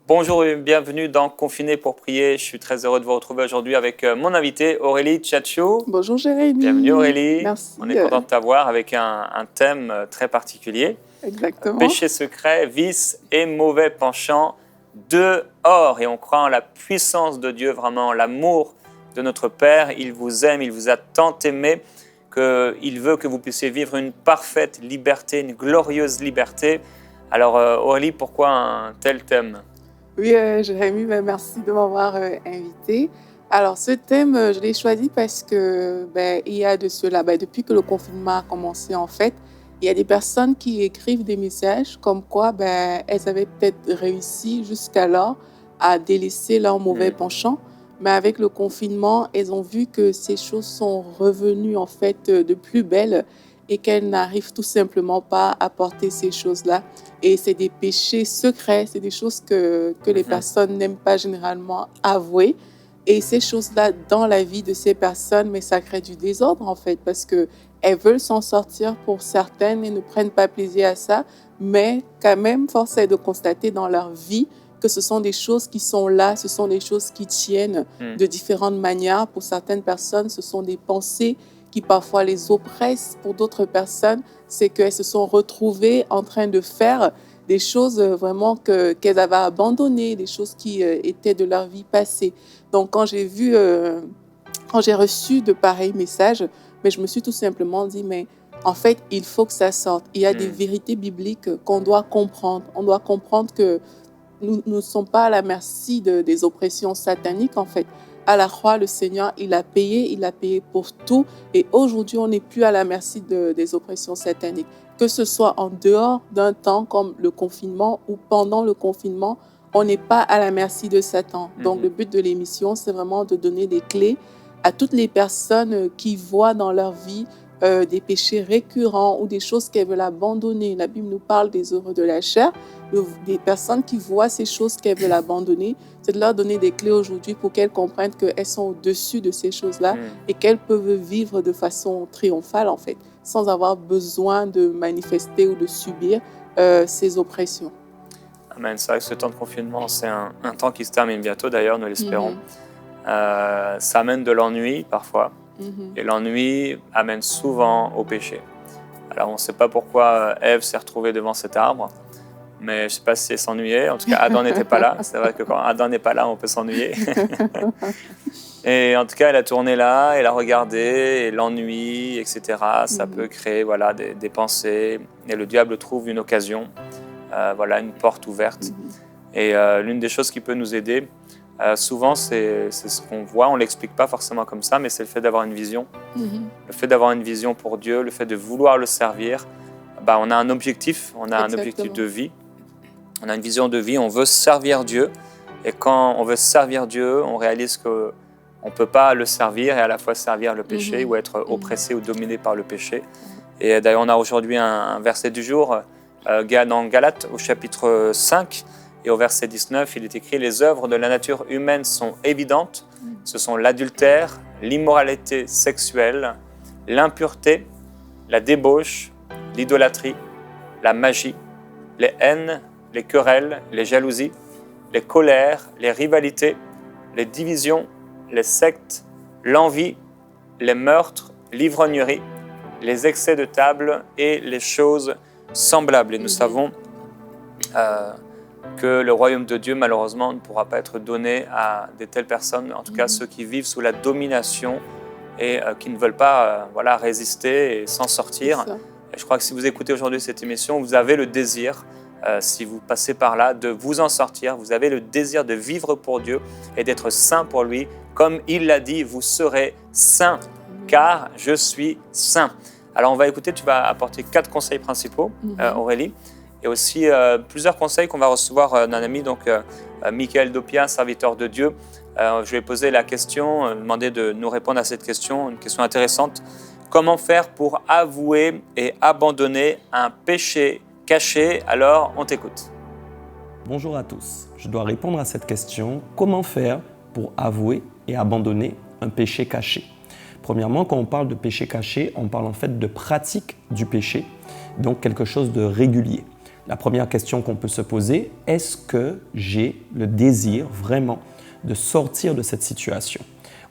Bonjour et bienvenue dans Confiné pour prier. Je suis très heureux de vous retrouver aujourd'hui avec mon invité Aurélie Tchatchou. Bonjour Jérémy. Bienvenue Aurélie. Merci. On est content de t'avoir avec un thème très particulier. Exactement. Péché secret, vice et mauvais penchant dehors. Et on croit en la puissance de Dieu, vraiment l'amour de notre Père. Il vous aime, il vous a tant aimé qu'il veut que vous puissiez vivre une parfaite liberté, une glorieuse liberté. Alors Aurélie, pourquoi un tel thème ? Oui, Jérémy, merci de m'avoir invité. Alors, ce thème, je l'ai choisi parce que il y a de cela, depuis que le confinement a commencé, en fait, il y a des personnes qui écrivent des messages comme quoi elles avaient peut-être réussi jusqu'alors à délaisser leur mauvais penchant, mais avec le confinement, elles ont vu que ces choses sont revenues en fait de plus belle et qu'elles n'arrivent tout simplement pas à porter ces choses-là. Et c'est des péchés secrets, c'est des choses que les personnes n'aiment pas généralement avouer. Et ces choses-là, dans la vie de ces personnes, mais ça crée du désordre en fait, parce qu'elles veulent s'en sortir pour certaines et ne prennent pas plaisir à ça, mais quand même, force est de constater dans leur vie que ce sont des choses qui sont là, ce sont des choses qui tiennent de différentes manières. Pour certaines personnes, ce sont des pensées qui parfois les oppressent. Pour d'autres personnes, c'est qu'elles se sont retrouvées en train de faire des choses vraiment qu'elles avaient abandonnées, des choses qui étaient de leur vie passée. Donc, quand j'ai reçu de pareils messages, mais je me suis tout simplement dit, mais en fait, il faut que ça sorte. Il y a des vérités bibliques qu'on doit comprendre. On doit comprendre que nous ne sommes pas à la merci des oppressions sataniques, en fait. À la croix, le Seigneur, il a payé pour tout. Et aujourd'hui, on n'est plus à la merci des oppressions sataniques. Que ce soit en dehors d'un temps comme le confinement ou pendant le confinement, on n'est pas à la merci de Satan. Donc, le but de l'émission, c'est vraiment de donner des clés à toutes les personnes qui voient dans leur vie des péchés récurrents ou des choses qu'elles veulent abandonner. La Bible nous parle des œuvres de la chair. Des personnes qui voient ces choses qu'elles veulent abandonner, c'est de leur donner des clés aujourd'hui pour qu'elles comprennent qu'elles sont au-dessus de ces choses-là et qu'elles peuvent vivre de façon triomphale, en fait, sans avoir besoin de manifester ou de subir ces oppressions. Amen. C'est vrai que ce temps de confinement, c'est un temps qui se termine bientôt, d'ailleurs, nous l'espérons. Ça amène de l'ennui, parfois. Et l'ennui amène souvent au péché. Alors, on ne sait pas pourquoi Ève s'est retrouvée devant cet arbre, mais je ne sais pas si elle s'ennuyait. En tout cas, Adam n'était pas là. C'est vrai que quand Adam n'est pas là, on peut s'ennuyer. Et en tout cas, elle a tourné là, elle a regardé, et l'ennui, etc., ça peut créer des pensées. Et le diable trouve une occasion, une porte ouverte. Et l'une des choses qui peut nous aider, souvent, c'est ce qu'on voit, on ne l'explique pas forcément comme ça, mais c'est le fait d'avoir une vision. Le fait d'avoir une vision pour Dieu, le fait de vouloir le servir. On a un objectif, on a un objectif de vie. On a une vision de vie, on veut servir Dieu. Et quand on veut servir Dieu, on réalise qu'on ne peut pas le servir et à la fois servir le péché ou être oppressé ou dominé par le péché. Et d'ailleurs, on a aujourd'hui un verset du jour dans Galates au chapitre 5. Et au verset 19, il est écrit « Les œuvres de la nature humaine sont évidentes. Ce sont l'adultère, l'immoralité sexuelle, l'impureté, la débauche, l'idolâtrie, la magie, les haines, les querelles, les jalousies, les colères, les rivalités, les divisions, les sectes, l'envie, les meurtres, l'ivrognerie, les excès de table et les choses semblables. » Et nous savons que le royaume de Dieu, malheureusement, ne pourra pas être donné à de telles personnes, en tout cas ceux qui vivent sous la domination et qui ne veulent pas résister et s'en sortir. Et je crois que si vous écoutez aujourd'hui cette émission, vous avez le désir, si vous passez par là, de vous en sortir. Vous avez le désir de vivre pour Dieu et d'être saint pour lui. Comme il l'a dit, vous serez saints, car je suis saint. Alors on va écouter, tu vas apporter 4 conseils principaux, Aurélie. Et aussi plusieurs conseils qu'on va recevoir d'un ami, donc Michael Dopia, serviteur de Dieu. Je lui ai posé la question, demandé de nous répondre à cette question, une question intéressante. Comment faire pour avouer et abandonner un péché caché? Alors, on t'écoute. Bonjour à tous. Je dois répondre à cette question. Comment faire pour avouer et abandonner un péché caché? Premièrement, quand on parle de péché caché, on parle en fait de pratique du péché, donc quelque chose de régulier. La première question qu'on peut se poser, est-ce que j'ai le désir vraiment de sortir de cette situation?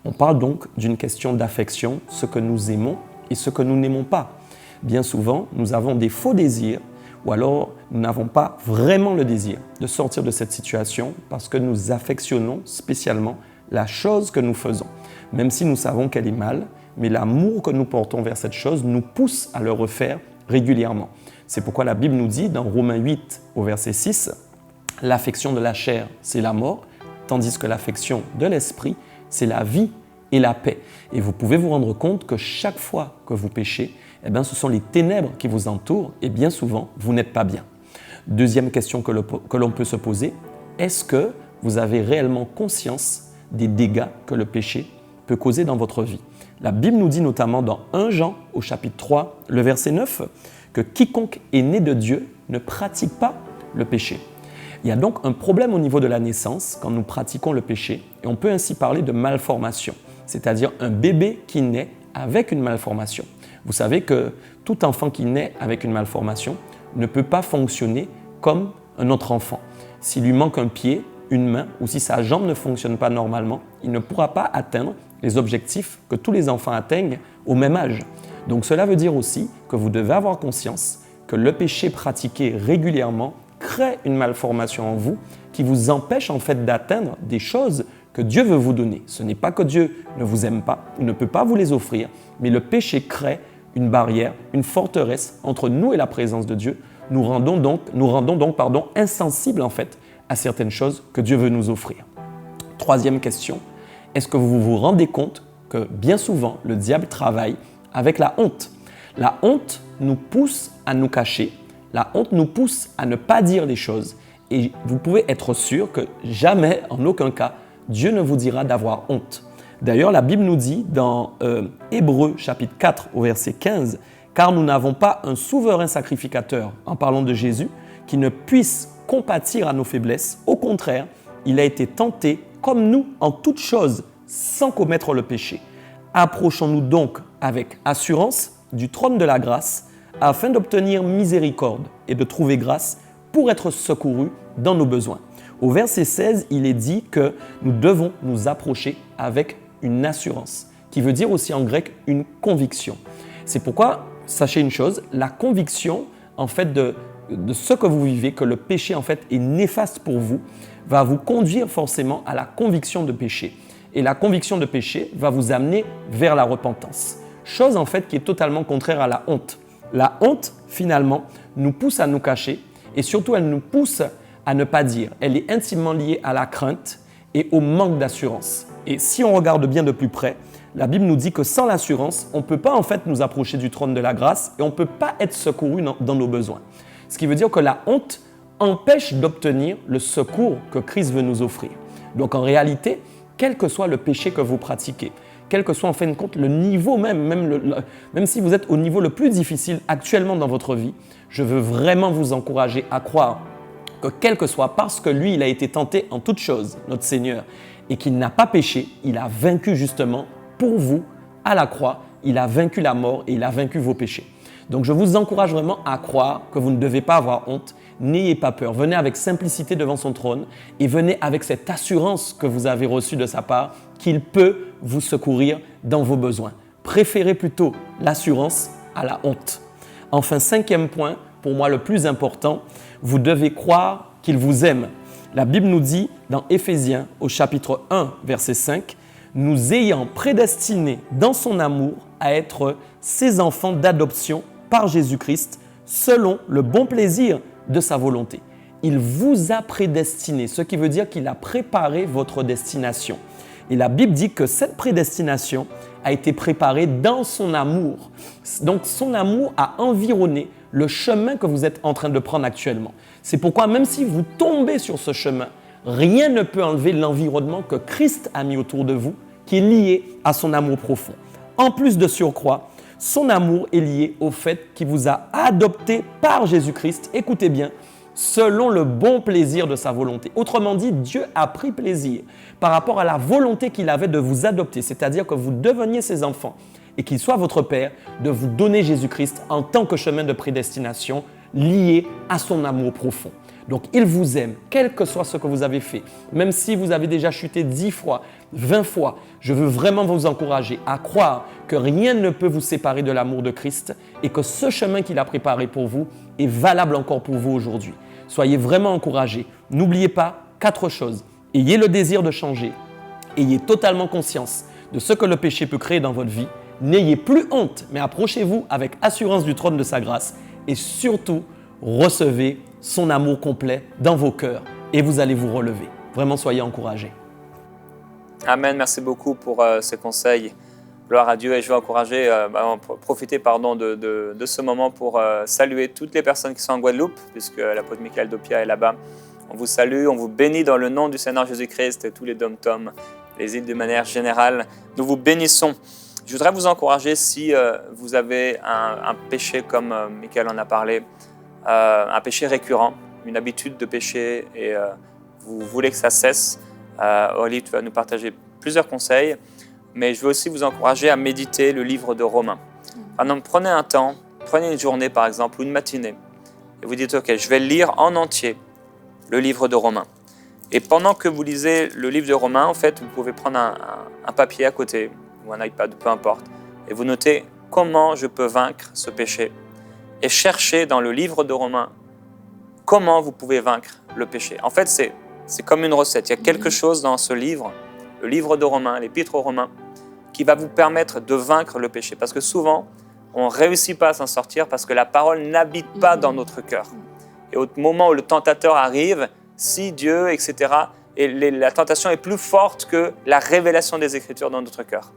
On parle donc d'une question d'affection, ce que nous aimons et ce que nous n'aimons pas. Bien souvent, nous avons des faux désirs ou alors nous n'avons pas vraiment le désir de sortir de cette situation parce que nous affectionnons spécialement la chose que nous faisons. Même si nous savons qu'elle est mal, mais l'amour que nous portons vers cette chose nous pousse à le refaire régulièrement. C'est pourquoi la Bible nous dit dans Romains 8 au verset 6, « L'affection de la chair, c'est la mort, tandis que l'affection de l'esprit, c'est la vie et la paix. » Et vous pouvez vous rendre compte que chaque fois que vous péchez, ce sont les ténèbres qui vous entourent et bien souvent, vous n'êtes pas bien. Deuxième question que l'on peut se poser, est-ce que vous avez réellement conscience des dégâts que le péché peut causer dans votre vie? La Bible nous dit notamment dans 1 Jean au chapitre 3, le verset 9, que quiconque est né de Dieu ne pratique pas le péché. Il y a donc un problème au niveau de la naissance quand nous pratiquons le péché et on peut ainsi parler de malformation, c'est-à-dire un bébé qui naît avec une malformation. Vous savez que tout enfant qui naît avec une malformation ne peut pas fonctionner comme un autre enfant. S'il lui manque un pied, une main ou si sa jambe ne fonctionne pas normalement, il ne pourra pas atteindre les objectifs que tous les enfants atteignent au même âge. Donc cela veut dire aussi que vous devez avoir conscience que le péché pratiqué régulièrement crée une malformation en vous qui vous empêche en fait d'atteindre des choses que Dieu veut vous donner. Ce n'est pas que Dieu ne vous aime pas ou ne peut pas vous les offrir, mais le péché crée une barrière, une forteresse entre nous et la présence de Dieu, nous rendons donc insensibles en fait à certaines choses que Dieu veut nous offrir. Troisième question, est-ce que vous vous rendez compte que bien souvent le diable travaille avec la honte? La honte nous pousse à nous cacher, la honte nous pousse à ne pas dire les choses et vous pouvez être sûr que jamais, en aucun cas, Dieu ne vous dira d'avoir honte. D'ailleurs, la Bible nous dit dans Hébreux chapitre 4 au verset 15, « Car nous n'avons pas un souverain sacrificateur, en parlant de Jésus, qui ne puisse compatir à nos faiblesses. Au contraire, il a été tenté comme nous en toutes choses, sans commettre le péché. Approchons-nous donc avec assurance du trône de la grâce, afin d'obtenir miséricorde et de trouver grâce pour être secourus dans nos besoins. » Au verset 16, il est dit que nous devons nous approcher avec une assurance, qui veut dire aussi en grec une conviction. C'est pourquoi, sachez une chose, la conviction en fait de ce que vous vivez, que le péché en fait est néfaste pour vous, va vous conduire forcément à la conviction de péché. Et la conviction de péché va vous amener vers la repentance. Chose en fait qui est totalement contraire à la honte. La honte, finalement, nous pousse à nous cacher et surtout elle nous pousse à ne pas dire. Elle est intimement liée à la crainte et au manque d'assurance. Et si on regarde bien de plus près, la Bible nous dit que sans l'assurance, on ne peut pas en fait nous approcher du trône de la grâce et on ne peut pas être secouru dans nos besoins. Ce qui veut dire que la honte empêche d'obtenir le secours que Christ veut nous offrir. Donc en réalité, quel que soit le péché que vous pratiquez, quel que soit en fin de compte le niveau même si vous êtes au niveau le plus difficile actuellement dans votre vie, je veux vraiment vous encourager à croire que quel que soit, parce que lui, il a été tenté en toutes choses, notre Seigneur, et qu'il n'a pas péché, il a vaincu justement pour vous à la croix, il a vaincu la mort et il a vaincu vos péchés. Donc je vous encourage vraiment à croire que vous ne devez pas avoir honte, n'ayez pas peur, venez avec simplicité devant son trône et venez avec cette assurance que vous avez reçue de sa part qu'il peut vous secourir dans vos besoins. Préférez plutôt l'assurance à la honte. Enfin, cinquième point, pour moi le plus important, vous devez croire qu'il vous aime. La Bible nous dit dans Éphésiens au chapitre 1, verset 5, « Nous ayant prédestinés dans son amour à être ses enfants d'adoption par Jésus-Christ, selon le bon plaisir de sa volonté. » Il vous a prédestiné, ce qui veut dire qu'il a préparé votre destination. Et la Bible dit que cette prédestination a été préparée dans son amour. Donc son amour a environné le chemin que vous êtes en train de prendre actuellement. C'est pourquoi même si vous tombez sur ce chemin, rien ne peut enlever l'environnement que Christ a mis autour de vous, qui est lié à son amour profond. En plus de surcroît, son amour est lié au fait qu'il vous a adopté par Jésus-Christ, écoutez bien, selon le bon plaisir de sa volonté. Autrement dit, Dieu a pris plaisir par rapport à la volonté qu'il avait de vous adopter, c'est-à-dire que vous deveniez ses enfants et qu'il soit votre Père, de vous donner Jésus-Christ en tant que chemin de prédestination, lié à son amour profond. Donc, il vous aime, quel que soit ce que vous avez fait. Même si vous avez déjà chuté 10 fois, 20 fois, je veux vraiment vous encourager à croire que rien ne peut vous séparer de l'amour de Christ et que ce chemin qu'il a préparé pour vous est valable encore pour vous aujourd'hui. Soyez vraiment encouragés. N'oubliez pas 4 choses. Ayez le désir de changer. Ayez totalement conscience de ce que le péché peut créer dans votre vie. N'ayez plus honte, mais approchez-vous avec assurance du trône de sa grâce. Et surtout, recevez son amour complet dans vos cœurs et vous allez vous relever. Vraiment, soyez encouragés. Amen. Merci beaucoup pour ces conseils. Gloire à Dieu. Et je veux encourager, profiter de ce moment pour saluer toutes les personnes qui sont en Guadeloupe, puisque l'apôtre Michael Dopia est là-bas. On vous salue, on vous bénit dans le nom du Seigneur Jésus-Christ et tous les dom-toms, les îles de manière générale. Nous vous bénissons. Je voudrais vous encourager si vous avez un péché comme Michael en a parlé, un péché récurrent, une habitude de péché et vous voulez que ça cesse. Oli, tu vas nous partager plusieurs conseils, mais je veux aussi vous encourager à méditer le livre de Romains. Alors, prenez un temps, prenez une journée par exemple ou une matinée et vous dites ok, je vais lire en entier le livre de Romains. Et pendant que vous lisez le livre de Romains, en fait, vous pouvez prendre un papier à côté ou un iPad, peu importe, et vous notez comment je peux vaincre ce péché. Et chercher dans le livre de Romains comment vous pouvez vaincre le péché. En fait, c'est comme une recette. Il y a quelque chose dans ce livre, le livre de Romains, l'épître aux Romains, qui va vous permettre de vaincre le péché. Parce que souvent, on ne réussit pas à s'en sortir parce que la parole n'habite pas dans notre cœur. Et au moment où le tentateur arrive, si Dieu, etc., et la tentation est plus forte que la révélation des Écritures dans notre cœur.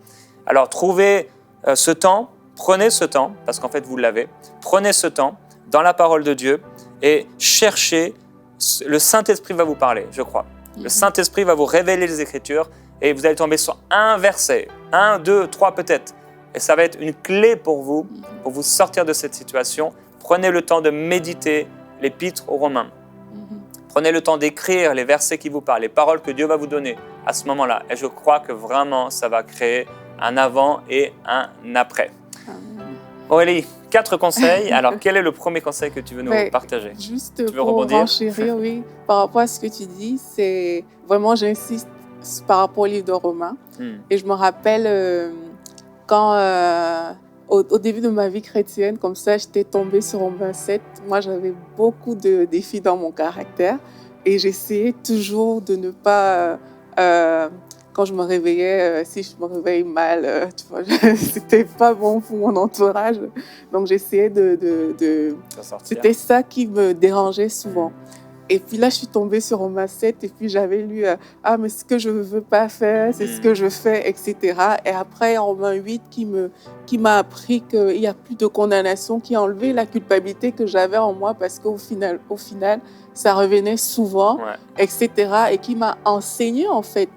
Alors, trouvez ce temps, prenez ce temps, parce qu'en fait, vous l'avez, prenez ce temps dans la parole de Dieu et cherchez, le Saint-Esprit va vous parler, je crois. Le Saint-Esprit va vous révéler les Écritures et vous allez tomber sur un verset, 1, 2, 3 peut-être. Et ça va être une clé pour vous sortir de cette situation. Prenez le temps de méditer l'épître aux Romains. Prenez le temps d'écrire les versets qui vous parlent, les paroles que Dieu va vous donner à ce moment-là. Et je crois que vraiment, ça va créer un avant et un après. Aurélie, 4 conseils. Alors, quel est le premier conseil que tu veux nous partager? Juste pour renchérir, oui, par rapport à ce que tu dis, c'est vraiment, j'insiste par rapport au livre de Romains. Et je me rappelle quand, au début de ma vie chrétienne, comme ça, j'étais tombée sur Romains 7. Moi, j'avais beaucoup de défis dans mon caractère et j'essayais toujours de ne pas... quand je me réveillais, si je me réveille mal, tu vois, c'était pas bon pour mon entourage. Donc, j'essayais C'était ça qui me dérangeait souvent. Et puis là, je suis tombée sur Romains 7 et puis j'avais lu « Ah, mais ce que je ne veux pas faire, c'est ce que je fais, etc. » Et après, Romains 8 qui m'a appris qu'il n'y a plus de condamnation, qui a enlevé la culpabilité que j'avais en moi parce qu'au final, ça revenait souvent, etc. Et qui m'a enseigné, en fait,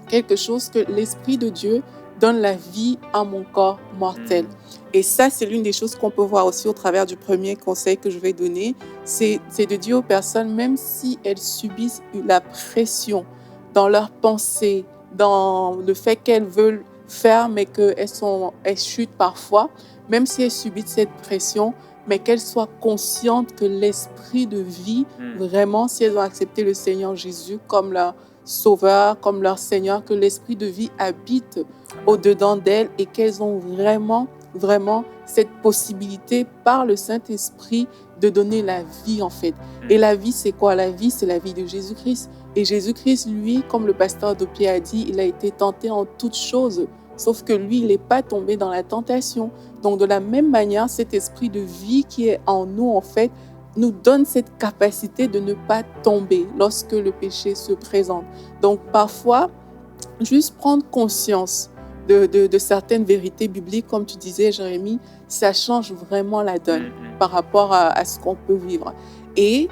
quelque chose que l'Esprit de Dieu donne la vie à mon corps mortel. Et ça, c'est l'une des choses qu'on peut voir aussi au travers du premier conseil que je vais donner. C'est de dire aux personnes, même si elles subissent la pression dans leurs pensées, dans le fait qu'elles veulent faire, mais qu'elles chutent parfois, même si elles subissent cette pression, mais qu'elles soient conscientes que l'Esprit de vie, vraiment, si elles ont accepté le Seigneur Jésus comme leur Sauveur, comme leur Seigneur, que l'Esprit de vie habite au-dedans d'elles et qu'elles ont vraiment cette possibilité par le Saint-Esprit de donner la vie, en fait. Et la vie, c'est quoi? La vie, c'est la vie de Jésus-Christ. Et Jésus-Christ, lui, comme le pasteur Dopia a dit, il a été tenté en toutes choses, sauf que lui, il n'est pas tombé dans la tentation. Donc, de la même manière, cet esprit de vie qui est en nous, en fait, nous donne cette capacité de ne pas tomber lorsque le péché se présente. Donc, parfois, juste prendre conscience de certaines vérités bibliques, comme tu disais, Jérémie, ça change vraiment la donne par rapport à ce qu'on peut vivre. Et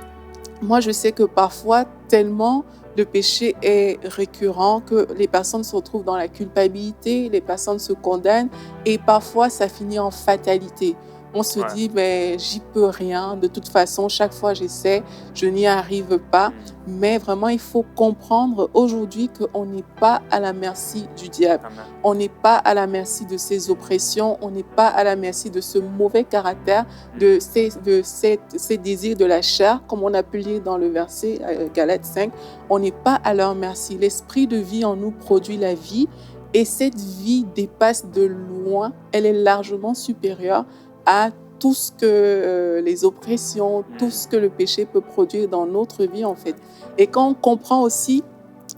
moi, je sais que parfois, tellement le péché est récurrent que les personnes se retrouvent dans la culpabilité, les personnes se condamnent et parfois, ça finit en fatalité. On se dit, mais j'y peux rien. De toute façon, chaque fois j'essaie, je n'y arrive pas. Mais vraiment, il faut comprendre aujourd'hui qu'on n'est pas à la merci du diable. Amen. On n'est pas à la merci de ses oppressions. On n'est pas à la merci de ce mauvais caractère, de ces désirs de la chair, comme on a pu lire dans le verset Galates 5. On n'est pas à leur merci. L'esprit de vie en nous produit la vie. Et cette vie dépasse de loin, elle est largement supérieure à tout ce que les oppressions, tout ce que le péché peut produire dans notre vie, en fait. Et quand on comprend aussi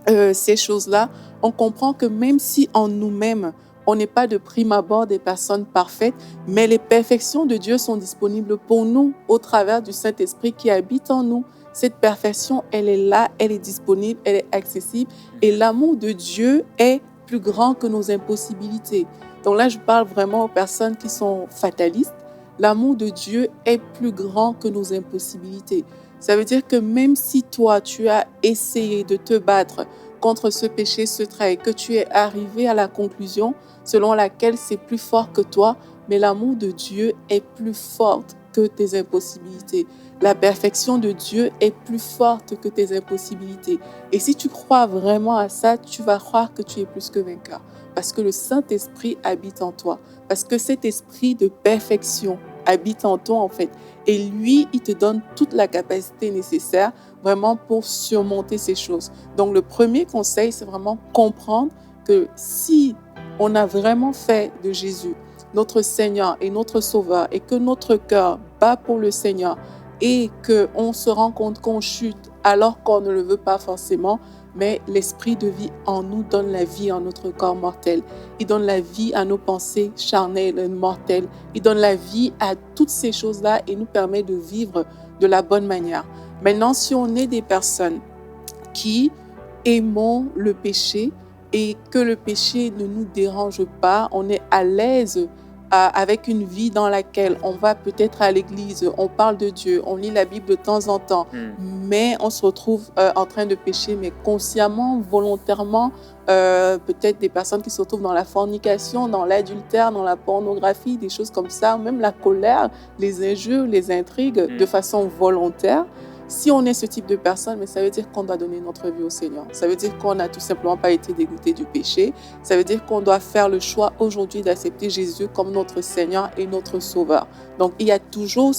ces choses-là, on comprend que même si en nous-mêmes, on n'est pas de prime abord des personnes parfaites, mais les perfections de Dieu sont disponibles pour nous au travers du Saint-Esprit qui habite en nous. Cette perfection, elle est là, elle est disponible, elle est accessible. Et l'amour de Dieu est plus grand que nos impossibilités. Donc là, je parle vraiment aux personnes qui sont fatalistes. L'amour de Dieu est plus grand que nos impossibilités. Ça veut dire que même si toi, tu as essayé de te battre contre ce péché, ce trait, et que tu es arrivé à la conclusion selon laquelle c'est plus fort que toi, mais l'amour de Dieu est plus forte que tes impossibilités. La perfection de Dieu est plus forte que tes impossibilités. Et si tu crois vraiment à ça, tu vas croire que tu es plus que vainqueur. Parce que le Saint-Esprit habite en toi. Parce que cet esprit de perfection habite en toi, en fait. Et lui, il te donne toute la capacité nécessaire vraiment pour surmonter ces choses. Donc, le premier conseil, c'est vraiment comprendre que si on a vraiment fait de Jésus notre Seigneur et notre Sauveur et que notre cœur bat pour le Seigneur, et qu'on se rend compte qu'on chute alors qu'on ne le veut pas forcément, mais l'esprit de vie en nous donne la vie à notre corps mortel. Il donne la vie à nos pensées charnelles et mortelles. Il donne la vie à toutes ces choses-là et nous permet de vivre de la bonne manière. Maintenant, si on est des personnes qui aimons le péché et que le péché ne nous dérange pas, on est à l'aise avec une vie dans laquelle on va peut-être à l'église, on parle de Dieu, on lit la Bible de temps en temps, mais on se retrouve en train de pécher, mais consciemment, volontairement, peut-être des personnes qui se retrouvent dans la fornication, dans l'adultère, dans la pornographie, des choses comme ça, même la colère, les injures, les intrigues, de façon volontaire. Si on est ce type de personne, mais ça veut dire qu'on doit donner notre vie au Seigneur. Ça veut dire qu'on n'a tout simplement pas été dégoûté du péché. Ça veut dire qu'on doit faire le choix aujourd'hui d'accepter Jésus comme notre Seigneur et notre Sauveur. Donc, il y a toujours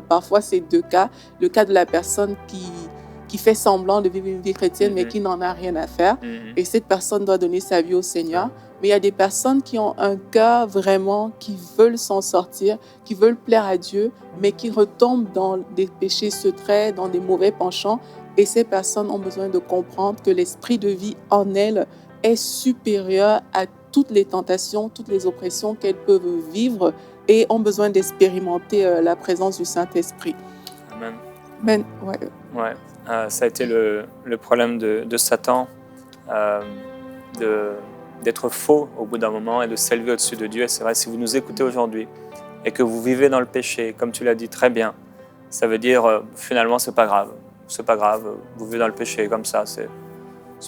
parfois ces deux cas. Le cas de la personne qui fait semblant de vivre une vie chrétienne, mais qui n'en a rien à faire. Et cette personne doit donner sa vie au Seigneur. Mais il y a des personnes qui ont un cœur vraiment, qui veulent s'en sortir, qui veulent plaire à Dieu, mais qui retombent dans des péchés secrets, dans des mauvais penchants. Et ces personnes ont besoin de comprendre que l'esprit de vie en elles est supérieur à toutes les tentations, toutes les oppressions qu'elles peuvent vivre et ont besoin d'expérimenter la présence du Saint-Esprit. Amen. Amen. Ouais. Ouais. Ça a été le problème de Satan, d'être faux au bout d'un moment et de s'élever au-dessus de Dieu. Et c'est vrai, si vous nous écoutez aujourd'hui et que vous vivez dans le péché, comme tu l'as dit très bien, ça veut dire finalement c'est pas grave. C'est pas grave, vous vivez dans le péché comme ça, c'est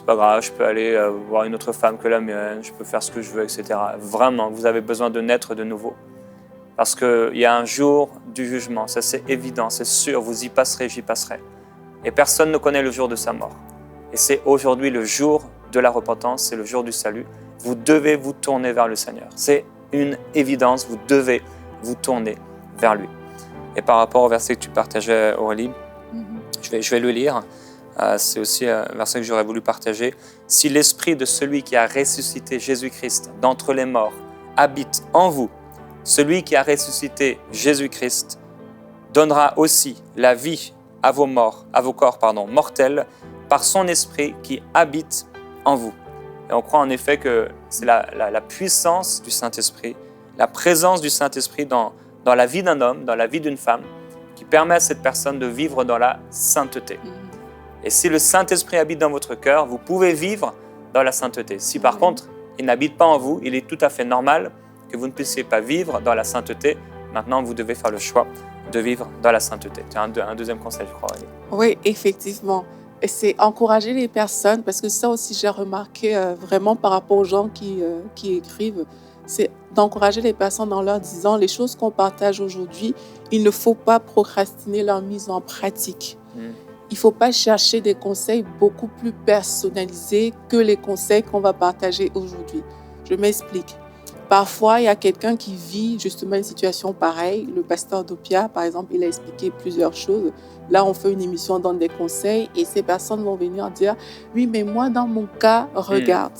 pas grave, je peux aller voir une autre femme que la mienne, je peux faire ce que je veux, etc. Vraiment, vous avez besoin de naître de nouveau. Parce qu'il y a un jour du jugement, ça c'est évident, c'est sûr, vous y passerez, j'y passerai. Et personne ne connaît le jour de sa mort. Et c'est aujourd'hui le jour de la repentance, c'est le jour du salut. Vous devez vous tourner vers le Seigneur. C'est une évidence, vous devez vous tourner vers lui. Et par rapport au verset que tu partageais, Aurélie, je vais le lire. C'est aussi un verset que j'aurais voulu partager. « Si l'esprit de celui qui a ressuscité Jésus-Christ d'entre les morts habite en vous, celui qui a ressuscité Jésus-Christ donnera aussi la vie à vos corps mortels par son esprit qui habite en vous. » Et on croit en effet que c'est la puissance du Saint-Esprit, la présence du Saint-Esprit dans la vie d'un homme, dans la vie d'une femme, qui permet à cette personne de vivre dans la sainteté. Et si le Saint-Esprit habite dans votre cœur, vous pouvez vivre dans la sainteté. Si par contre, il n'habite pas en vous, il est tout à fait normal que vous ne puissiez pas vivre dans la sainteté. Maintenant, vous devez faire le choix de vivre dans la sainteté. C'est un deuxième conseil, je crois. Oui, effectivement. Et c'est encourager les personnes, parce que ça aussi, j'ai remarqué vraiment par rapport aux gens qui écrivent, c'est d'encourager les personnes en leur disant les choses qu'on partage aujourd'hui, il ne faut pas procrastiner leur mise en pratique. Il ne faut pas chercher des conseils beaucoup plus personnalisés que les conseils qu'on va partager aujourd'hui. Je m'explique. Parfois, il y a quelqu'un qui vit justement une situation pareille. Le pasteur Dopia, par exemple, il a expliqué plusieurs choses. Là, on fait une émission, on donne des conseils et ces personnes vont venir dire « Oui, mais moi, dans mon cas, regarde. »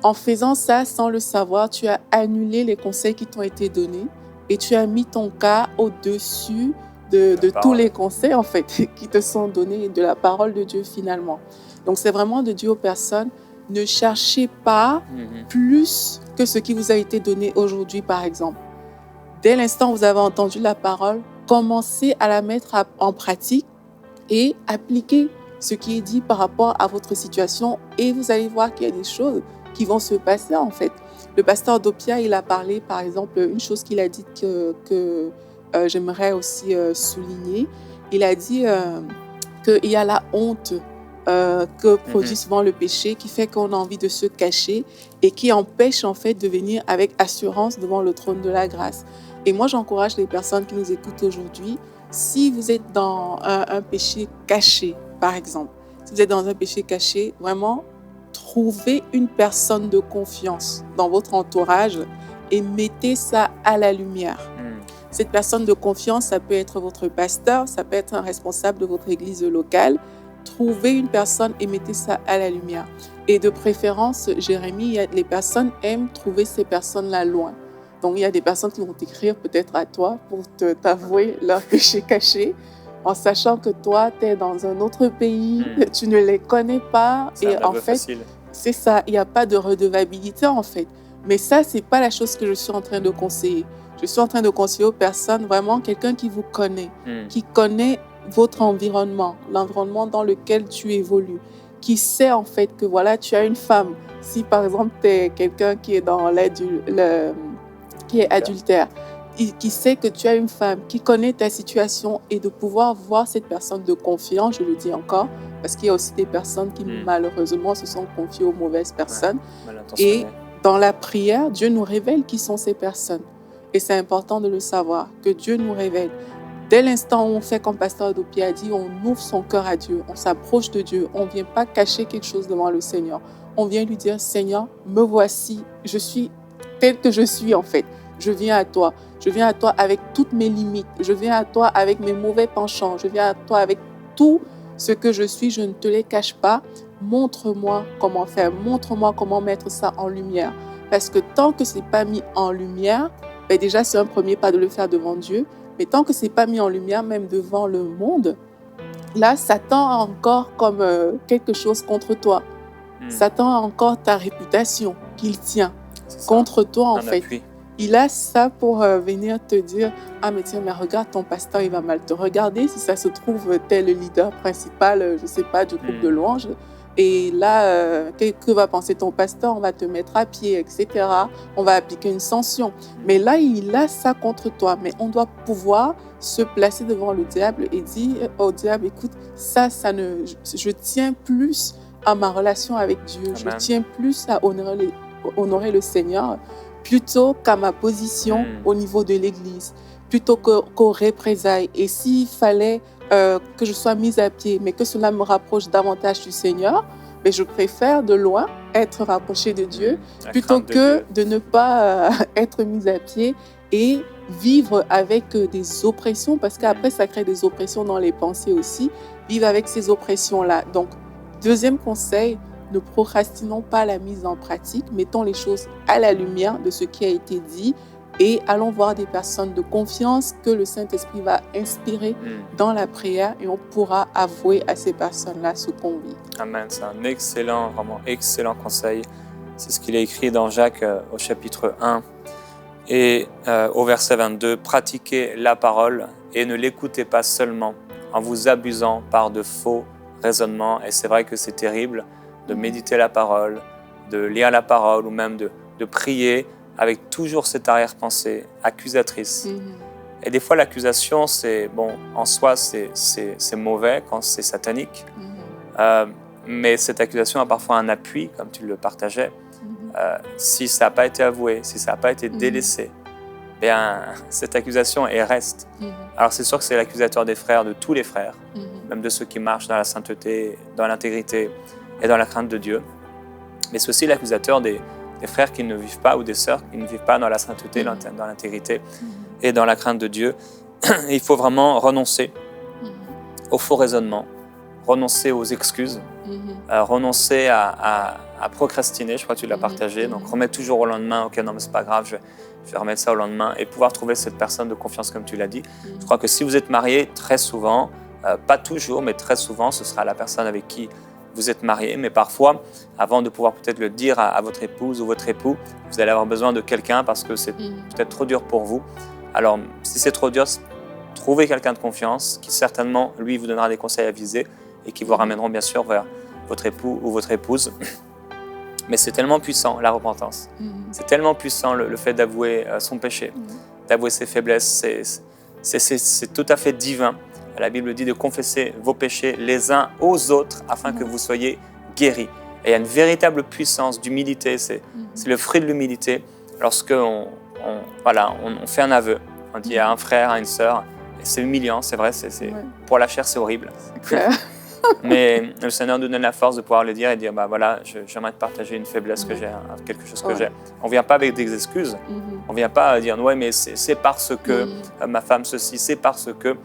En faisant ça, sans le savoir, tu as annulé les conseils qui t'ont été donnés et tu as mis ton cas au-dessus de tous les conseils, en fait, qui te sont donnés de la parole de Dieu, finalement. Donc, c'est vraiment de dire aux personnes, ne cherchez pas plus que ce qui vous a été donné aujourd'hui, par exemple. Dès l'instant où vous avez entendu la parole, commencez à la mettre en pratique et appliquez ce qui est dit par rapport à votre situation et vous allez voir qu'il y a des choses qui vont se passer, en fait. Le pasteur Dopia, il a parlé, par exemple, une chose qu'il a dit que j'aimerais aussi souligner. Il a dit qu'il y a la honte que produit souvent le péché, qui fait qu'on a envie de se cacher et qui empêche en fait de venir avec assurance devant le trône de la grâce. Et moi, j'encourage les personnes qui nous écoutent aujourd'hui, si vous êtes dans un péché caché, par exemple, si vous êtes dans un péché caché, vraiment, trouvez une personne de confiance dans votre entourage et mettez ça à la lumière. Cette personne de confiance, ça peut être votre pasteur, ça peut être un responsable de votre église locale. Trouvez une personne et mettez ça à la lumière. Et de préférence, Jérémie, les personnes aiment trouver ces personnes-là loin. Donc, il y a des personnes qui vont t'écrire peut-être à toi pour t'avouer leur péché caché, en sachant que toi, tu es dans un autre pays, tu ne les connais pas. C'est et en fait, facile. C'est ça, il n'y a pas de redevabilité en fait. Mais ça, ce n'est pas la chose que je suis en train de conseiller. Je suis en train de conseiller aux personnes vraiment quelqu'un qui vous connaît, qui connaît votre environnement, l'environnement dans lequel tu évolues, qui sait en fait que voilà, tu as une femme. Si par exemple, tu es quelqu'un qui est dans qui est adultère, qui sait que tu as une femme, qui connaît ta situation et de pouvoir voir cette personne de confiance, je le dis encore, parce qu'il y a aussi des personnes qui malheureusement se sont confiées aux mauvaises personnes. Et dans la prière, Dieu nous révèle qui sont ces personnes. Et c'est important de le savoir, que Dieu nous révèle. Dès l'instant où on fait comme Pasteur Dopia a dit, on ouvre son cœur à Dieu, on s'approche de Dieu, on ne vient pas cacher quelque chose devant le Seigneur. On vient lui dire, Seigneur, me voici, je suis tel que je suis en fait. Je viens à toi. Je viens à toi avec toutes mes limites. Je viens à toi avec mes mauvais penchants. Je viens à toi avec tout ce que je suis. Je ne te les cache pas. Montre-moi comment faire. Montre-moi comment mettre ça en lumière. Parce que tant que ce n'est pas mis en lumière, ben déjà c'est un premier pas de le faire devant Dieu. Mais tant que ce n'est pas mis en lumière, même devant le monde, là, Satan a encore comme quelque chose contre toi. Satan a encore ta réputation qu'il tient contre toi en fait. Appui. Il a ça pour venir te dire « Ah mais tiens, mais regarde, ton pasteur, il va mal te regarder. Si ça se trouve, t'es le leader principal, je ne sais pas, du groupe de louanges. Et là, que va penser ton pasteur? On va te mettre à pied, etc. On va appliquer une sanction. » Mais là, il a ça contre toi. Mais on doit pouvoir se placer devant le diable et dire au diable « Écoute, je tiens plus à ma relation avec Dieu. Amen. Je tiens plus à honorer le Seigneur plutôt qu'à ma position au niveau de l'Église, plutôt qu'aux représailles. Et s'il fallait que je sois mise à pied, mais que cela me rapproche davantage du Seigneur, mais je préfère de loin être rapprochée de Dieu plutôt que de ne pas être mise à pied et vivre avec des oppressions, parce qu'après, ça crée des oppressions dans les pensées aussi, vivre avec ces oppressions-là. Donc, deuxième conseil, ne procrastinons pas la mise en pratique, mettons les choses à la lumière de ce qui a été dit et allons voir des personnes de confiance que le Saint-Esprit va inspirer dans la prière et on pourra avouer à ces personnes-là ce qu'on vit. Amen, c'est un excellent, vraiment excellent conseil. C'est ce qu'il a écrit dans Jacques au chapitre 1 et au verset 22. Pratiquez la parole et ne l'écoutez pas seulement en vous abusant par de faux raisonnements. Et c'est vrai que c'est terrible de méditer la parole, de lire la parole ou même de prier avec toujours cette arrière-pensée accusatrice. Et des fois, l'accusation, c'est bon, en soi, c'est mauvais quand c'est satanique. Mais cette accusation a parfois un appui, comme tu le partageais. si ça n'a pas été avoué, si ça n'a pas été délaissé, bien, cette accusation, elle reste. Alors c'est sûr que c'est l'accusateur des frères, de tous les frères, même de ceux qui marchent dans la sainteté, dans l'intégrité et dans la crainte de Dieu. Mais c'est aussi l'accusateur des frères qui ne vivent pas, ou des sœurs qui ne vivent pas dans la sainteté, dans l'intégrité et dans la crainte de Dieu. Il faut vraiment renoncer au faux raisonnement, renoncer aux excuses, renoncer à procrastiner, je crois que tu l'as partagé, donc remettre toujours au lendemain, ok non mais c'est pas grave, je vais remettre ça au lendemain, et pouvoir trouver cette personne de confiance comme tu l'as dit. Je crois que si vous êtes marié, très souvent, pas toujours, mais très souvent, ce sera la personne avec qui vous êtes marié, mais parfois, avant de pouvoir peut-être le dire à votre épouse ou votre époux, vous allez avoir besoin de quelqu'un parce que c'est peut-être trop dur pour vous. Alors, si c'est trop dur, trouvez quelqu'un de confiance qui certainement, lui, vous donnera des conseils avisés et qui vous ramèneront bien sûr vers votre époux ou votre épouse. Mais c'est tellement puissant, la repentance. C'est tellement puissant le fait d'avouer son péché, d'avouer ses faiblesses. C'est tout à fait divin. La Bible dit de confesser vos péchés les uns aux autres afin que vous soyez guéris. Et il y a une véritable puissance d'humilité. C'est le fruit de l'humilité. Lorsque on fait un aveu, on dit à un frère, à une sœur, et c'est humiliant, c'est vrai, pour la chair c'est horrible. Mais le Seigneur nous donne la force de pouvoir le dire et dire, bah voilà, j'aimerais te partager une faiblesse que j'ai, quelque chose que j'ai. On ne vient pas avec des excuses. On ne vient pas dire, ouais, mais c'est parce que ma femme ceci, c'est parce que.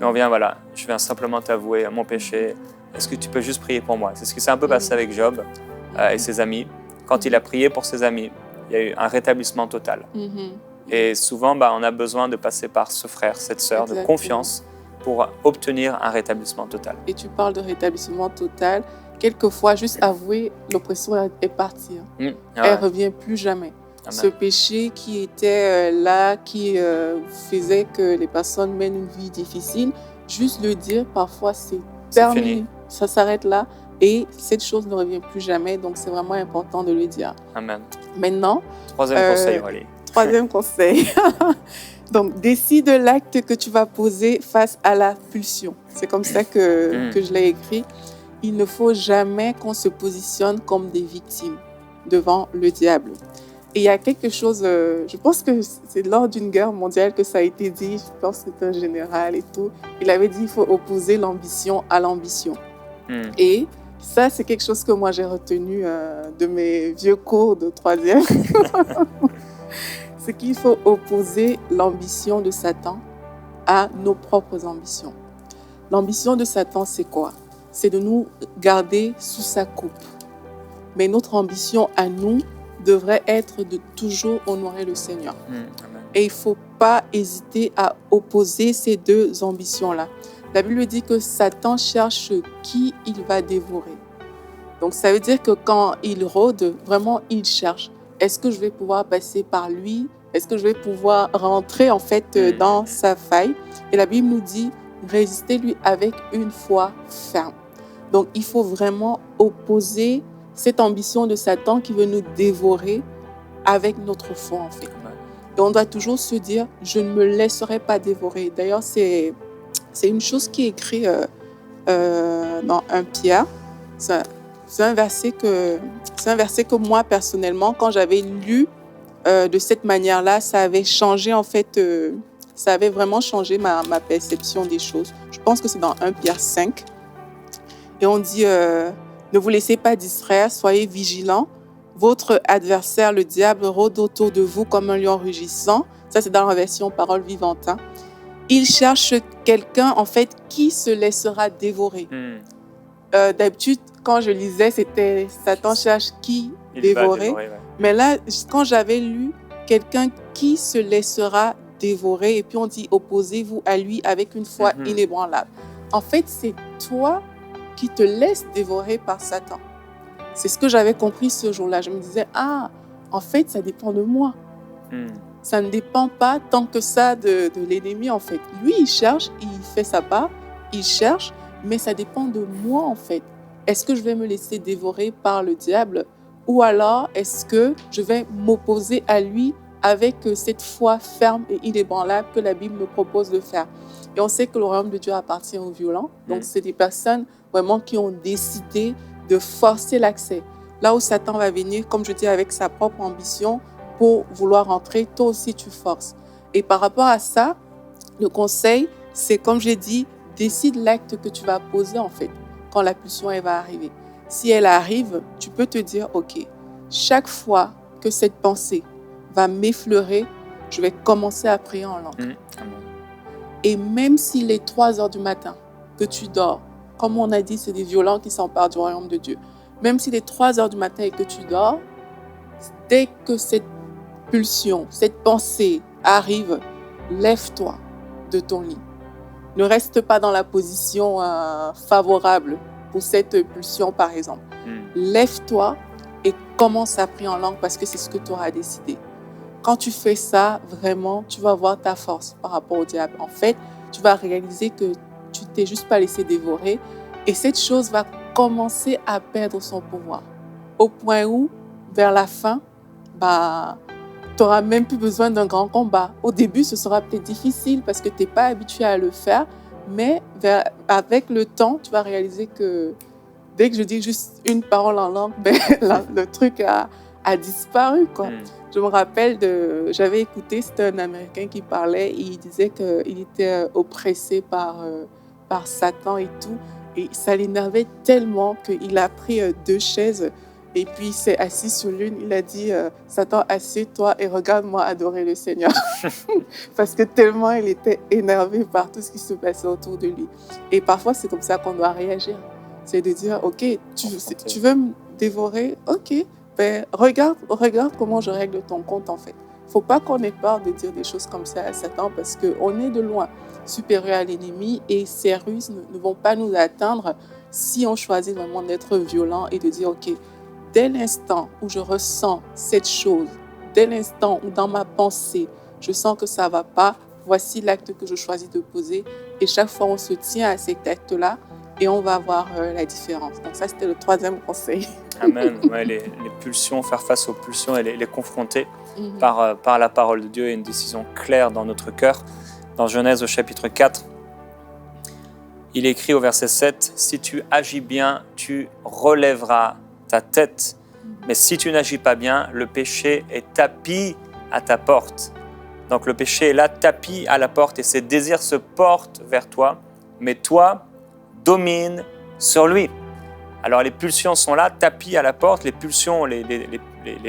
Mais on vient, voilà, je viens simplement t'avouer mon péché. Est-ce que tu peux juste prier pour moi? C'est ce qui s'est un peu passé avec Job et ses amis. Quand il a prié pour ses amis, il y a eu un rétablissement total. Et souvent, on a besoin de passer par ce frère, cette sœur de confiance pour obtenir un rétablissement total. Et tu parles de rétablissement total. Quelquefois, juste avouer, l'oppression est partie. Elle ne revient plus jamais. Amen. Ce péché qui était là, qui faisait que les personnes mènent une vie difficile, juste le dire, parfois, c'est terminé. Fini. Ça s'arrête là et cette chose ne revient plus jamais. Donc, c'est vraiment important de le dire. Amen. Maintenant, troisième conseil, Aurélie. Troisième conseil. Donc, décide l'acte que tu vas poser face à la pulsion. C'est comme ça que je l'ai écrit. Il ne faut jamais qu'on se positionne comme des victimes devant le diable. Et il y a quelque chose, je pense que c'est lors d'une guerre mondiale que ça a été dit, je pense que c'est un général et tout. Il avait dit qu'il faut opposer l'ambition à l'ambition. Et ça, c'est quelque chose que moi j'ai retenu de mes vieux cours de troisième. C'est qu'il faut opposer l'ambition de Satan à nos propres ambitions. L'ambition de Satan, c'est quoi? C'est de nous garder sous sa coupe. Mais notre ambition à nous devrait être de toujours honorer le Seigneur. Et il ne faut pas hésiter à opposer ces deux ambitions-là. La Bible dit que Satan cherche qui il va dévorer. Donc ça veut dire que quand il rôde, vraiment il cherche. Est-ce que je vais pouvoir passer par lui? Est-ce que je vais pouvoir rentrer en fait dans sa faille? Et la Bible nous dit, résistez-lui avec une foi ferme. Donc il faut vraiment opposer cette ambition de Satan qui veut nous dévorer avec notre foi en fait. Et on doit toujours se dire, je ne me laisserai pas dévorer. D'ailleurs, c'est une chose qui est écrite dans 1 Pierre. C'est un verset que moi, personnellement, quand j'avais lu de cette manière-là, ça avait changé, en fait, ça avait vraiment changé ma perception des choses. Je pense que c'est dans 1 Pierre 5. Et on dit, ne vous laissez pas distraire, soyez vigilants. Votre adversaire, le diable, rôde autour de vous comme un lion rugissant. Ça, c'est dans la version Parole vivante. Il cherche quelqu'un, en fait, qui se laissera dévorer. D'habitude, quand je lisais, c'était Satan cherche qui dévorer. Mais là, quand j'avais lu quelqu'un qui se laissera dévorer, et puis on dit opposez-vous à lui avec une foi inébranlable. En fait, c'est toi qui te laisses dévorer par Satan. C'est ce que j'avais compris ce jour-là. Je me disais, en fait, ça dépend de moi. Ça ne dépend pas tant que ça de l'ennemi, en fait. Lui, il cherche, il fait sa part, il cherche, mais ça dépend de moi, en fait. Est-ce que je vais me laisser dévorer par le diable ou alors est-ce que je vais m'opposer à lui avec cette foi ferme et inébranlable que la Bible me propose de faire? Et on sait que le royaume de Dieu appartient aux violents. Donc, c'est des personnes vraiment qui ont décidé de forcer l'accès. là où Satan va venir, comme je dis, avec sa propre ambition pour vouloir entrer, toi aussi tu forces. Et par rapport à ça, le conseil, c'est comme j'ai dit, décide l'acte que tu vas poser en fait, quand la pulsion elle va arriver. Si elle arrive, tu peux te dire, ok, chaque fois que cette pensée va m'effleurer, je vais commencer à prier en langue. Et même s'il est 3 heures du matin que tu dors, comme on a dit, c'est des violents qui s'emparent du royaume de Dieu. Même s'il est 3 heures du matin et que tu dors, dès que cette pulsion, cette pensée arrive, lève-toi de ton lit. Ne reste pas dans la position favorable pour cette pulsion, par exemple. Lève-toi et commence à prier en langue parce que c'est ce que tu auras décidé. Quand tu fais ça, vraiment, tu vas voir ta force par rapport au diable. En fait, tu vas réaliser que tu t'es juste pas laissé dévorer et cette chose va commencer à perdre son pouvoir. Au point où, vers la fin, tu n'auras même plus besoin d'un grand combat. Au début, ce sera peut-être difficile parce que tu n'es pas habitué à le faire, mais avec le temps, tu vas réaliser que dès que je dis juste une parole en langue, le truc a disparu, quoi. Je me rappelle, j'avais écouté, c'était un Américain qui parlait, et il disait qu'il était oppressé par Satan et tout, et ça l'énervait tellement qu'il a pris 2 chaises, et puis il s'est assis sur l'une, il a dit « Satan, assieds-toi et regarde-moi adorer le Seigneur ». Parce que tellement il était énervé par tout ce qui se passait autour de lui. Et parfois, c'est comme ça qu'on doit réagir. C'est de dire, ok, tu veux me dévorer, ok, regarde comment je règle ton compte en fait. Faut pas qu'on ait peur de dire des choses comme ça à Satan parce qu'on est de loin supérieur à l'ennemi et ces ruses ne vont pas nous atteindre si on choisit vraiment d'être violent et de dire, ok, dès l'instant où je ressens cette chose, dès l'instant où dans ma pensée, je sens que ça va pas, voici l'acte que je choisis de poser et chaque fois on se tient à cet acte-là et on va voir la différence. Donc ça, c'était le 3e conseil. Amen. Ouais, les pulsions, faire face aux pulsions et les confronter par la parole de Dieu et une décision claire dans notre cœur. Dans Genèse au chapitre 4, il est écrit au verset 7, « Si tu agis bien, tu relèveras ta tête. Mais si tu n'agis pas bien, le péché est tapi à ta porte. » Donc le péché est là, tapi à la porte et ses désirs se portent vers toi. Mais toi, domine sur lui. Alors les pulsions sont là, tapis à la porte, les pulsions, les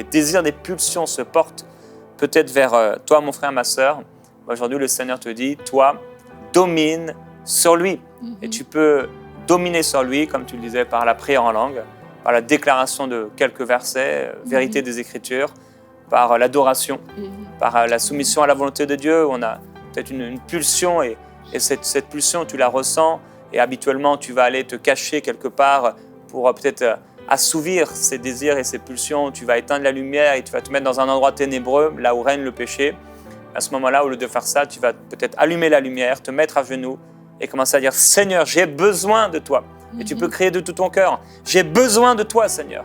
désirs des pulsions se portent peut-être vers toi, mon frère, ma sœur. Aujourd'hui, le Seigneur te dit, toi, domine sur lui. Et tu peux dominer sur lui, comme tu le disais, par la prière en langue, par la déclaration de quelques versets, vérité des Écritures, par l'adoration, par la soumission à la volonté de Dieu. On a peut-être une pulsion et cette pulsion, tu la ressens. Et habituellement, tu vas aller te cacher quelque part pour peut-être assouvir ces désirs et ces pulsions. Tu vas éteindre la lumière et tu vas te mettre dans un endroit ténébreux, là où règne le péché. À ce moment-là, au lieu de faire ça, tu vas peut-être allumer la lumière, te mettre à genoux et commencer à dire « Seigneur, j'ai besoin de toi ». Et tu peux crier de tout ton cœur « J'ai besoin de toi, Seigneur ».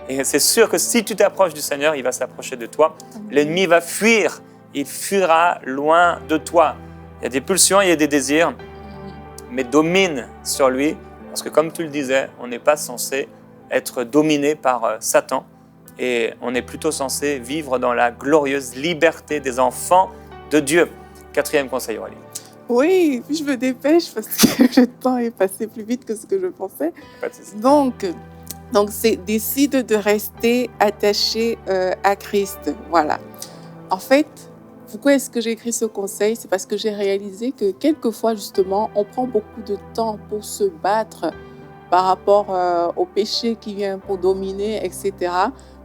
Et c'est sûr que si tu t'approches du Seigneur, il va s'approcher de toi. L'ennemi va fuir, il fuira loin de toi. Il y a des pulsions, il y a des désirs, mais domine sur lui, parce que comme tu le disais, on n'est pas censé être dominé par Satan, et on est plutôt censé vivre dans la glorieuse liberté des enfants de Dieu. 4e conseil, Aurélie. Oui, puis je me dépêche parce que le temps est passé plus vite que ce que je pensais. Pas de souci. Donc c'est décide de rester attaché à Christ. Voilà. En fait, pourquoi est-ce que j'ai écrit ce conseil? C'est parce que j'ai réalisé que quelquefois, justement, on prend beaucoup de temps pour se battre par rapport au péché qui vient pour dominer, etc.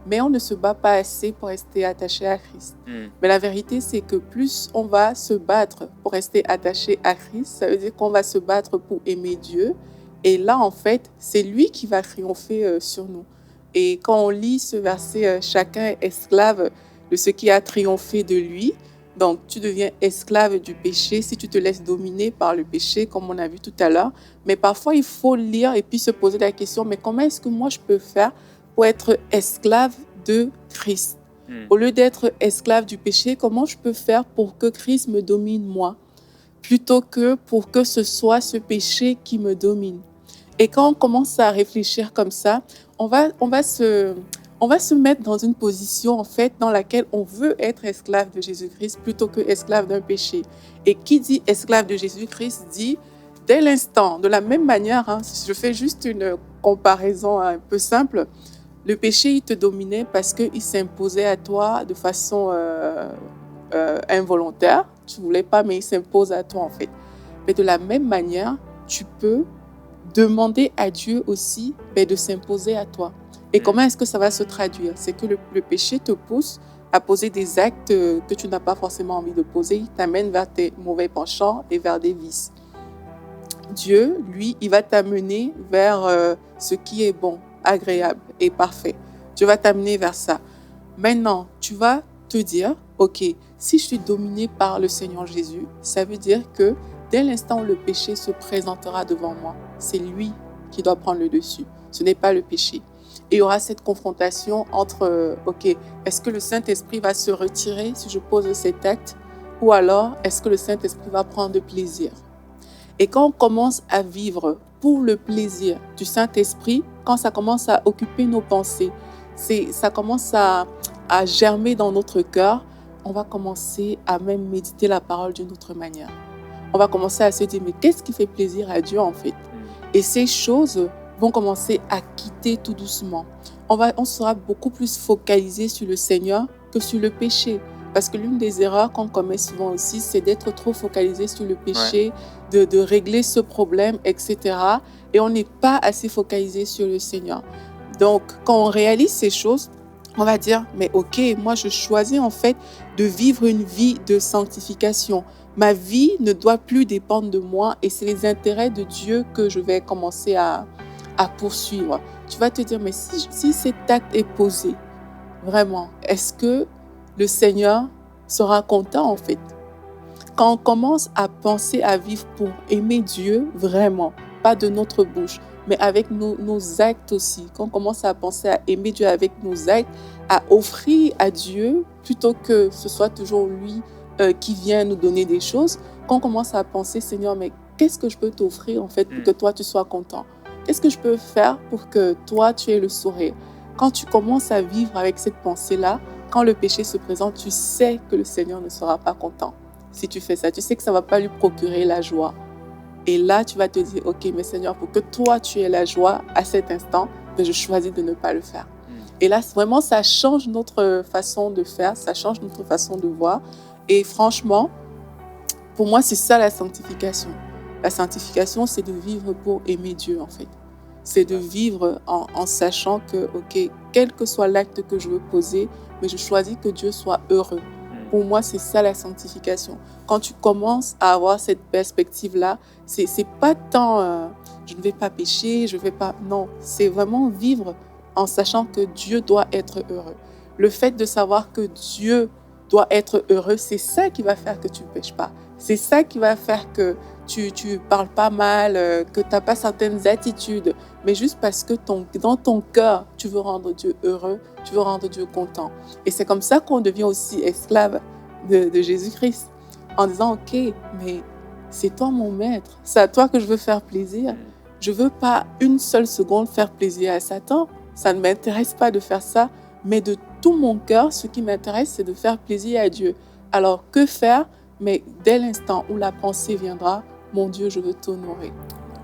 Mais on ne se bat pas assez pour rester attaché à Christ. Mais la vérité, c'est que plus on va se battre pour rester attaché à Christ, ça veut dire qu'on va se battre pour aimer Dieu. Et là, en fait, c'est lui qui va triompher sur nous. Et quand on lit ce verset, chacun est esclave de ce qui a triomphé de lui. Donc, tu deviens esclave du péché si tu te laisses dominer par le péché, comme on a vu tout à l'heure. Mais parfois, il faut lire et puis se poser la question, mais comment est-ce que moi, je peux faire pour être esclave de Christ? Au lieu d'être esclave du péché, comment je peux faire pour que Christ me domine moi, plutôt que pour que ce soit ce péché qui me domine? Et quand on commence à réfléchir comme ça, on va se mettre dans une position en fait dans laquelle on veut être esclave de Jésus-Christ plutôt que esclave d'un péché. Et qui dit esclave de Jésus-Christ dit dès l'instant, de la même manière, hein, si je fais juste une comparaison un peu simple, le péché il te dominait parce qu'il s'imposait à toi de façon involontaire. Tu ne voulais pas, mais il s'impose à toi en fait. Mais de la même manière, tu peux demander à Dieu aussi de s'imposer à toi. Et comment est-ce que ça va se traduire? C'est que le péché te pousse à poser des actes que tu n'as pas forcément envie de poser. Il t'amène vers tes mauvais penchants et vers des vices. Dieu, lui, il va t'amener vers ce qui est bon, agréable et parfait. Dieu va t'amener vers ça. Maintenant, tu vas te dire, ok, si je suis dominé par le Seigneur Jésus, ça veut dire que dès l'instant où le péché se présentera devant moi, c'est lui qui doit prendre le dessus. Ce n'est pas le péché. Et il y aura cette confrontation entre, ok, est-ce que le Saint-Esprit va se retirer si je pose cet acte ou alors est-ce que le Saint-Esprit va prendre plaisir? Et quand on commence à vivre pour le plaisir du Saint-Esprit, quand ça commence à occuper nos pensées, ça commence à germer dans notre cœur, on va commencer à même méditer la parole d'une autre manière. On va commencer à se dire, mais qu'est-ce qui fait plaisir à Dieu en fait? Et ces choses vont commencer à quitter tout doucement. On sera beaucoup plus focalisé sur le Seigneur que sur le péché. Parce que l'une des erreurs qu'on commet souvent aussi, c'est d'être trop focalisé sur le péché, de régler ce problème, etc. Et on n'est pas assez focalisé sur le Seigneur. Donc, quand on réalise ces choses, on va dire, mais ok, moi je choisis en fait de vivre une vie de sanctification. Ma vie ne doit plus dépendre de moi et c'est les intérêts de Dieu que je vais commencer à poursuivre. Tu vas te dire, mais si cet acte est posé, vraiment, est-ce que le Seigneur sera content en fait? Quand on commence à penser à vivre pour aimer Dieu vraiment, pas de notre bouche, mais avec nos actes aussi, quand on commence à penser à aimer Dieu avec nos actes, à offrir à Dieu, plutôt que ce soit toujours lui qui vient nous donner des choses, quand on commence à penser, Seigneur, mais qu'est-ce que je peux t'offrir en fait pour que toi tu sois content? Qu'est-ce que je peux faire pour que toi tu aies le sourire? Quand tu commences à vivre avec cette pensée-là, quand le péché se présente, tu sais que le Seigneur ne sera pas content. Si tu fais ça, tu sais que ça ne va pas lui procurer la joie. Et là, tu vas te dire, ok, mais Seigneur, pour que toi, tu aies la joie à cet instant, je choisis de ne pas le faire. Et là, vraiment, ça change notre façon de faire, ça change notre façon de voir. Et franchement, pour moi, c'est ça la sanctification. La sanctification, c'est de vivre pour aimer Dieu, en fait. C'est de vivre en sachant que, ok, quel que soit l'acte que je veux poser, mais je choisis que Dieu soit heureux. Pour moi, c'est ça la sanctification. Quand tu commences à avoir cette perspective-là, c'est pas tant je ne vais pas pécher, je vais pas. Non, c'est vraiment vivre en sachant que Dieu doit être heureux. Le fait de savoir que Dieu doit être heureux, c'est ça qui va faire que tu ne pêches pas. C'est ça qui va faire que tu parles pas mal, que tu n'as pas certaines attitudes, mais juste parce que dans ton cœur, tu veux rendre Dieu heureux, tu veux rendre Dieu content. Et c'est comme ça qu'on devient aussi esclave de Jésus-Christ, en disant, ok, mais c'est toi mon maître, c'est à toi que je veux faire plaisir. Je ne veux pas une seule seconde faire plaisir à Satan, ça ne m'intéresse pas de faire ça, mais de tout mon cœur, ce qui m'intéresse, c'est de faire plaisir à Dieu. Alors, que faire? Mais dès l'instant où la pensée viendra, mon Dieu, je veux t'honorer.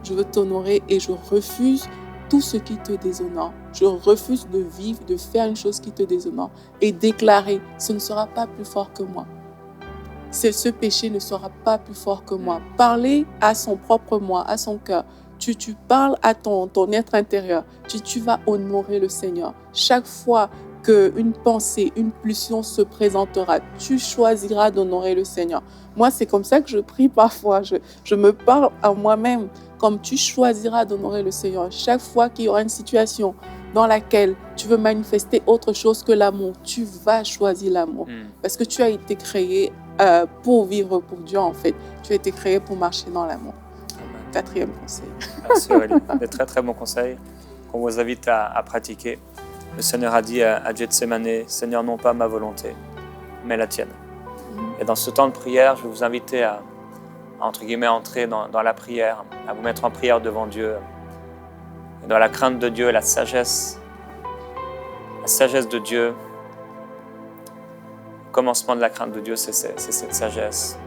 Je veux t'honorer et je refuse tout ce qui te déshonore. Je refuse de vivre, de faire une chose qui te déshonore et déclarer, ce ne sera pas plus fort que moi. Ce péché ne sera pas plus fort que moi. Parler à son propre moi, à son cœur. Tu parles à ton être intérieur. Tu vas honorer le Seigneur. Chaque fois qu'une pensée, une pulsion se présentera, tu choisiras d'honorer le Seigneur. Moi, c'est comme ça que je prie parfois. Je me parle à moi-même comme tu choisiras d'honorer le Seigneur. Chaque fois qu'il y aura une situation dans laquelle tu veux manifester autre chose que l'amour, tu vas choisir l'amour. Parce que tu as été créé pour vivre pour Dieu, en fait. Tu as été créé pour marcher dans l'amour. Quatrième conseil. Merci Aurélie. Des très très bons conseils qu'on vous invite à pratiquer. Le Seigneur a dit à Gethsémanée, Seigneur, non pas ma volonté, mais la tienne. Et dans ce temps de prière, je vais vous inviter à entre guillemets, entrer dans la prière, à vous mettre en prière devant Dieu. Et dans la crainte de Dieu et la sagesse La sagesse de Dieu, le commencement de la crainte de Dieu, c'est cette sagesse.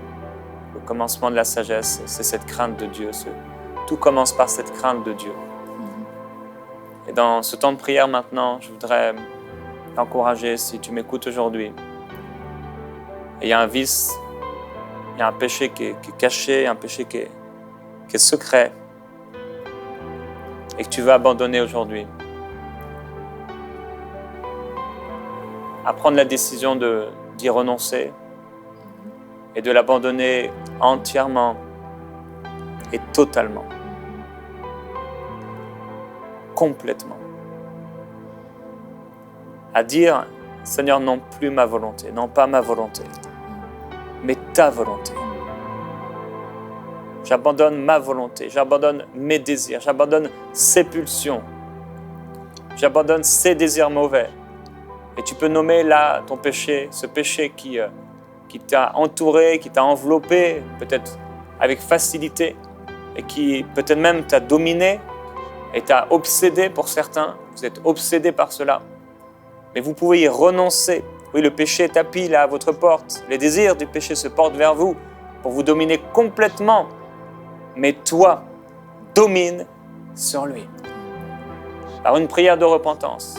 Le commencement de la sagesse, c'est cette crainte de Dieu. Tout commence par cette crainte de Dieu. Et dans ce temps de prière maintenant, je voudrais t'encourager, si tu m'écoutes aujourd'hui, et il y a un vice, il y a un péché qui est caché, un péché qui est secret, et que tu veux abandonner aujourd'hui, à prendre la décision d'y renoncer et de l'abandonner entièrement et totalement, complètement. À dire, Seigneur, non plus ma volonté, non pas ma volonté, mais ta volonté. J'abandonne ma volonté, j'abandonne mes désirs, j'abandonne ces pulsions, j'abandonne ces désirs mauvais. Et tu peux nommer là ton péché, ce péché qui t'a entouré, qui t'a enveloppé, peut-être avec facilité, et qui peut-être même t'a dominé et t'a obsédé pour certains. Vous êtes obsédés par cela. Mais vous pouvez y renoncer. Oui, le péché tapis là à votre porte. Les désirs du péché se portent vers vous pour vous dominer complètement. Mais toi, domine sur lui. Par une prière de repentance.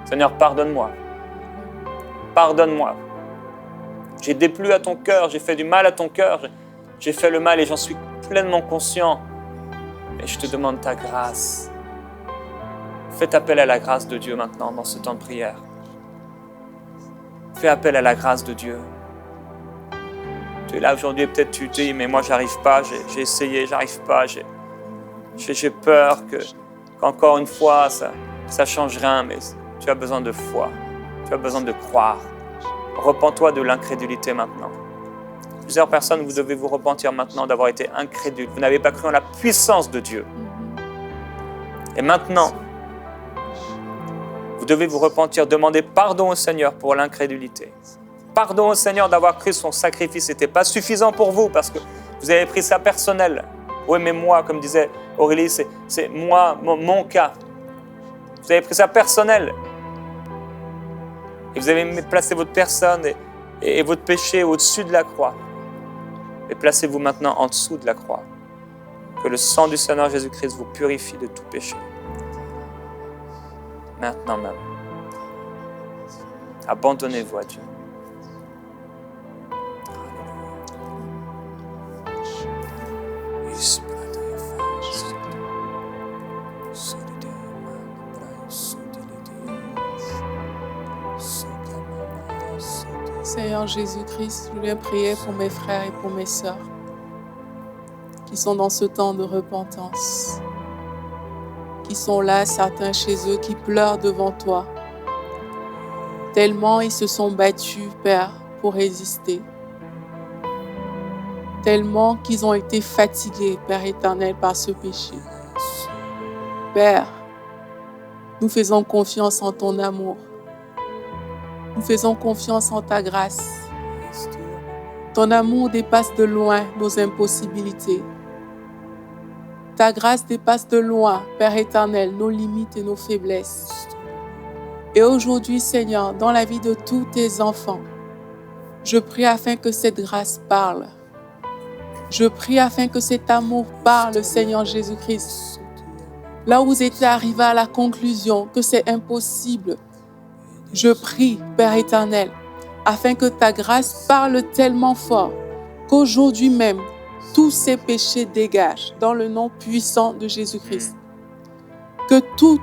Seigneur, pardonne-moi. Pardonne-moi. J'ai déplu à ton cœur, j'ai fait du mal à ton cœur, j'ai fait le mal et j'en suis pleinement conscient. Et je te demande ta grâce. Fais appel à la grâce de Dieu maintenant dans ce temps de prière. Fais appel à la grâce de Dieu. Tu es là aujourd'hui et peut-être tu te dis, mais moi j'arrive pas, j'ai essayé, j'arrive pas, j'ai peur qu'encore une fois ça change rien, mais tu as besoin de foi, tu as besoin de croire. Repens-toi de l'incrédulité maintenant. Plusieurs personnes, vous devez vous repentir maintenant d'avoir été incrédules. Vous n'avez pas cru en la puissance de Dieu. Et maintenant, vous devez vous repentir, demander pardon au Seigneur pour l'incrédulité. Pardon au Seigneur d'avoir cru son sacrifice n'était pas suffisant pour vous parce que vous avez pris ça personnel. Oui, mais moi, comme disait Aurélie, c'est moi, mon cas. Vous avez pris ça personnel. Et vous avez placé votre personne et votre péché au-dessus de la croix. Et placez-vous maintenant en dessous de la croix. Que le sang du Seigneur Jésus-Christ vous purifie de tout péché. Maintenant même. Abandonnez-vous à Dieu. Seigneur Jésus-Christ, je viens prier pour mes frères et pour mes sœurs qui sont dans ce temps de repentance, qui sont là, certains chez eux, qui pleurent devant toi, tellement ils se sont battus, Père, pour résister, tellement qu'ils ont été fatigués, Père éternel, par ce péché. Père, nous faisons confiance en ton amour. Nous faisons confiance en ta grâce. Ton amour dépasse de loin nos impossibilités. Ta grâce dépasse de loin, Père éternel, nos limites et nos faiblesses. Et aujourd'hui, Seigneur, dans la vie de tous tes enfants, je prie afin que cette grâce parle. Je prie afin que cet amour parle, Seigneur Jésus-Christ. Là où vous étiez arrivé à la conclusion que c'est impossible, je prie, Père éternel, afin que ta grâce parle tellement fort qu'aujourd'hui même, tous ces péchés dégagent dans le nom puissant de Jésus-Christ. Que toutes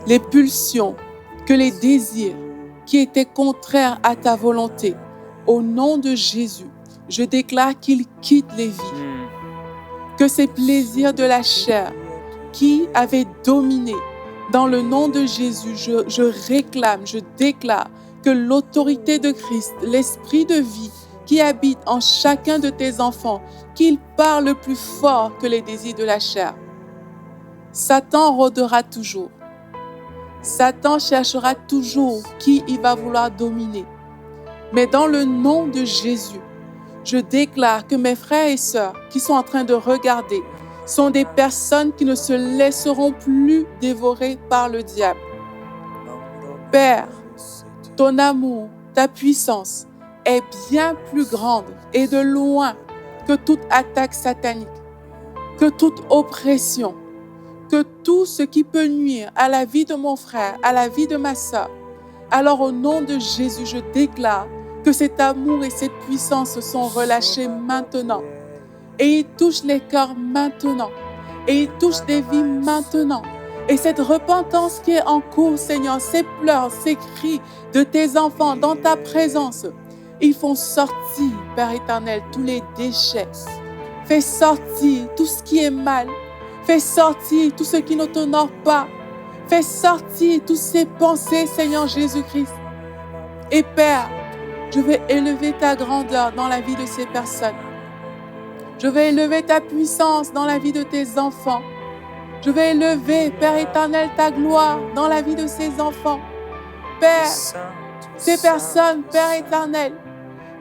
les pulsions, que les désirs qui étaient contraires à ta volonté, au nom de Jésus, je déclare qu'ils quittent les vies. Que ces plaisirs de la chair qui avaient dominé, dans le nom de Jésus, je réclame, je déclare que l'autorité de Christ, l'esprit de vie qui habite en chacun de tes enfants, qu'il parle plus fort que les désirs de la chair. Satan rôdera toujours. Satan cherchera toujours qui il va vouloir dominer. Mais dans le nom de Jésus, je déclare que mes frères et sœurs qui sont en train de regarder sont des personnes qui ne se laisseront plus dévorer par le diable. Père, ton amour, ta puissance est bien plus grande et de loin que toute attaque satanique, que toute oppression, que tout ce qui peut nuire à la vie de mon frère, à la vie de ma sœur. Alors au nom de Jésus, je déclare que cet amour et cette puissance sont relâchés maintenant. Et il touche les cœurs maintenant. Et il touche des vies maintenant. Et cette repentance qui est en cours, Seigneur, ces pleurs, ces cris de tes enfants dans ta présence, ils font sortir, Père éternel, tous les déchets. Fais sortir tout ce qui est mal. Fais sortir tout ce qui ne t'honore pas. Fais sortir toutes ces pensées, Seigneur Jésus-Christ. Et Père, je vais élever ta grandeur dans la vie de ces personnes. Je vais élever ta puissance dans la vie de tes enfants. Je vais élever, Père éternel, ta gloire dans la vie de ces enfants. Père, ces personnes, Père éternel,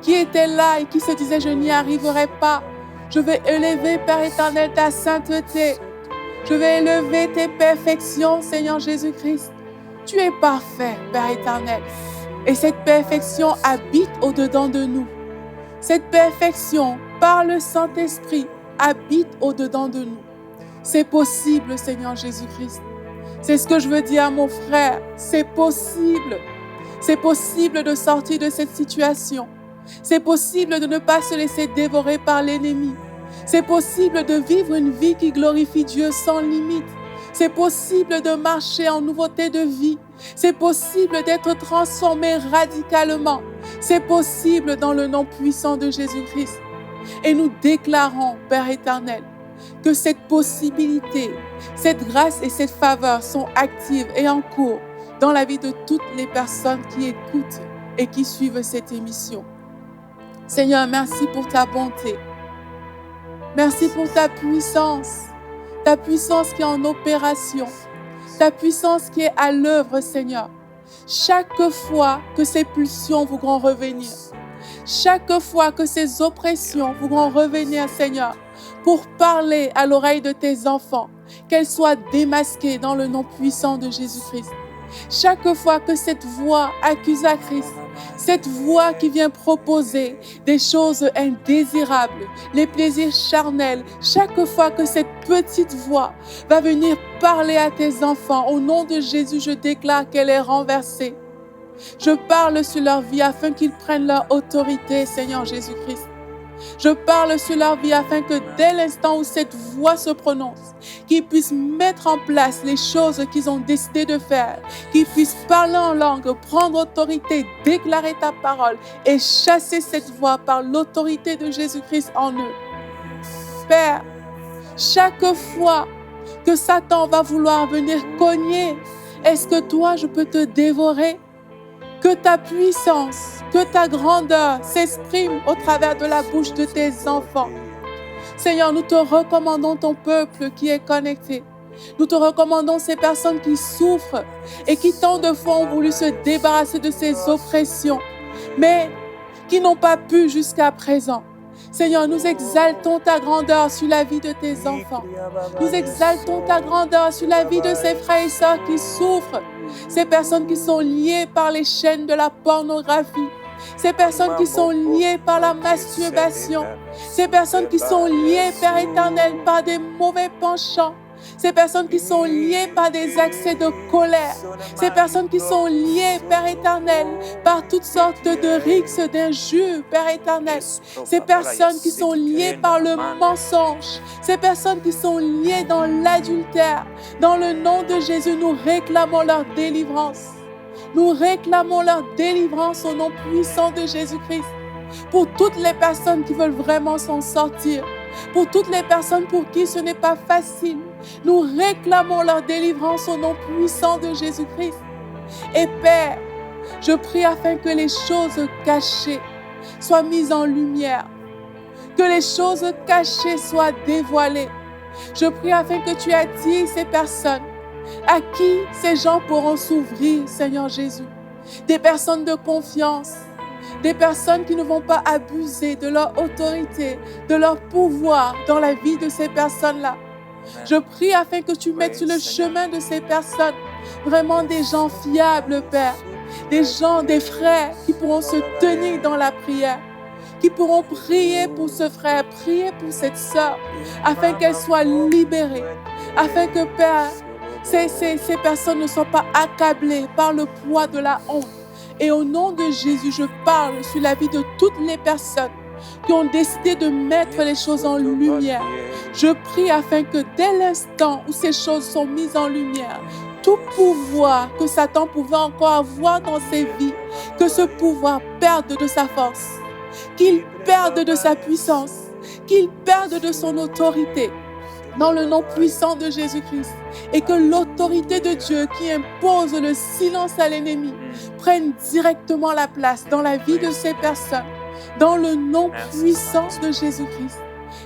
qui étaient là et qui se disaient « je n'y arriverai pas », je vais élever, Père éternel, ta sainteté. Je vais élever tes perfections, Seigneur Jésus-Christ. Tu es parfait, Père éternel. Et cette perfection habite au-dedans de nous. Cette perfection, par le Saint-Esprit, habite au-dedans de nous. C'est possible, Seigneur Jésus-Christ. C'est ce que je veux dire à mon frère. C'est possible. C'est possible de sortir de cette situation. C'est possible de ne pas se laisser dévorer par l'ennemi. C'est possible de vivre une vie qui glorifie Dieu sans limite. C'est possible de marcher en nouveauté de vie. C'est possible d'être transformé radicalement. C'est possible dans le nom puissant de Jésus-Christ. Et nous déclarons, Père éternel, que cette possibilité, cette grâce et cette faveur sont actives et en cours dans la vie de toutes les personnes qui écoutent et qui suivent cette émission. Seigneur, merci pour ta bonté. Merci pour ta puissance qui est en opération, ta puissance qui est à l'œuvre, Seigneur. Chaque fois que ces pulsions voudront revenir, chaque fois que ces oppressions voudront revenir, Seigneur, pour parler à l'oreille de tes enfants, qu'elles soient démasquées dans le nom puissant de Jésus-Christ. Chaque fois que cette voix accusatrice, cette voix qui vient proposer des choses indésirables, les plaisirs charnels, chaque fois que cette petite voix va venir parler à tes enfants, au nom de Jésus, je déclare qu'elle est renversée. Je parle sur leur vie afin qu'ils prennent leur autorité, Seigneur Jésus-Christ. Je parle sur leur vie afin que dès l'instant où cette voix se prononce, qu'ils puissent mettre en place les choses qu'ils ont décidé de faire, qu'ils puissent parler en langue, prendre autorité, déclarer ta parole et chasser cette voix par l'autorité de Jésus-Christ en eux. Père, chaque fois que Satan va vouloir venir cogner, est-ce que toi, je peux te dévorer? Que ta puissance, que ta grandeur s'exprime au travers de la bouche de tes enfants. Seigneur, nous te recommandons ton peuple qui est connecté. Nous te recommandons ces personnes qui souffrent et qui tant de fois ont voulu se débarrasser de ces oppressions, mais qui n'ont pas pu jusqu'à présent. Seigneur, nous exaltons ta grandeur sur la vie de tes enfants. Nous exaltons ta grandeur sur la vie de ces frères et sœurs qui souffrent. Ces personnes qui sont liées par les chaînes de la pornographie. Ces personnes qui sont liées par la masturbation. Ces personnes qui sont liées, Père éternel, par des mauvais penchants. Ces personnes qui sont liées par des accès de colère. Ces personnes qui sont liées, Père éternel, par toutes sortes de rixes, d'injures, Père éternel. Ces personnes qui sont liées par le mensonge. Ces personnes qui sont liées dans l'adultère. Dans le nom de Jésus, nous réclamons leur délivrance. Nous réclamons leur délivrance au nom puissant de Jésus-Christ. Pour toutes les personnes qui veulent vraiment s'en sortir. Pour toutes les personnes pour qui ce n'est pas facile, nous réclamons leur délivrance au nom puissant de Jésus-Christ. Et Père, je prie afin que les choses cachées soient mises en lumière, que les choses cachées soient dévoilées. Je prie afin que tu attires ces personnes à qui ces gens pourront s'ouvrir, Seigneur Jésus. Des personnes de confiance. Des personnes qui ne vont pas abuser de leur autorité, de leur pouvoir dans la vie de ces personnes-là. Je prie afin que tu mettes sur le chemin de ces personnes vraiment des gens fiables, Père. Des gens, des frères qui pourront se tenir dans la prière, qui pourront prier pour ce frère, prier pour cette sœur, afin qu'elle soit libérée, afin que, Père, ces personnes ne soient pas accablées par le poids de la honte. Et au nom de Jésus, je parle sur la vie de toutes les personnes qui ont décidé de mettre les choses en lumière. Je prie afin que dès l'instant où ces choses sont mises en lumière, tout pouvoir que Satan pouvait encore avoir dans ses vies, que ce pouvoir perde de sa force, qu'il perde de sa puissance, qu'il perde de son autorité, dans le nom puissant de Jésus-Christ, et que l'autorité de Dieu qui impose le silence à l'ennemi prenne directement la place dans la vie de ces personnes, dans le nom puissant de Jésus-Christ.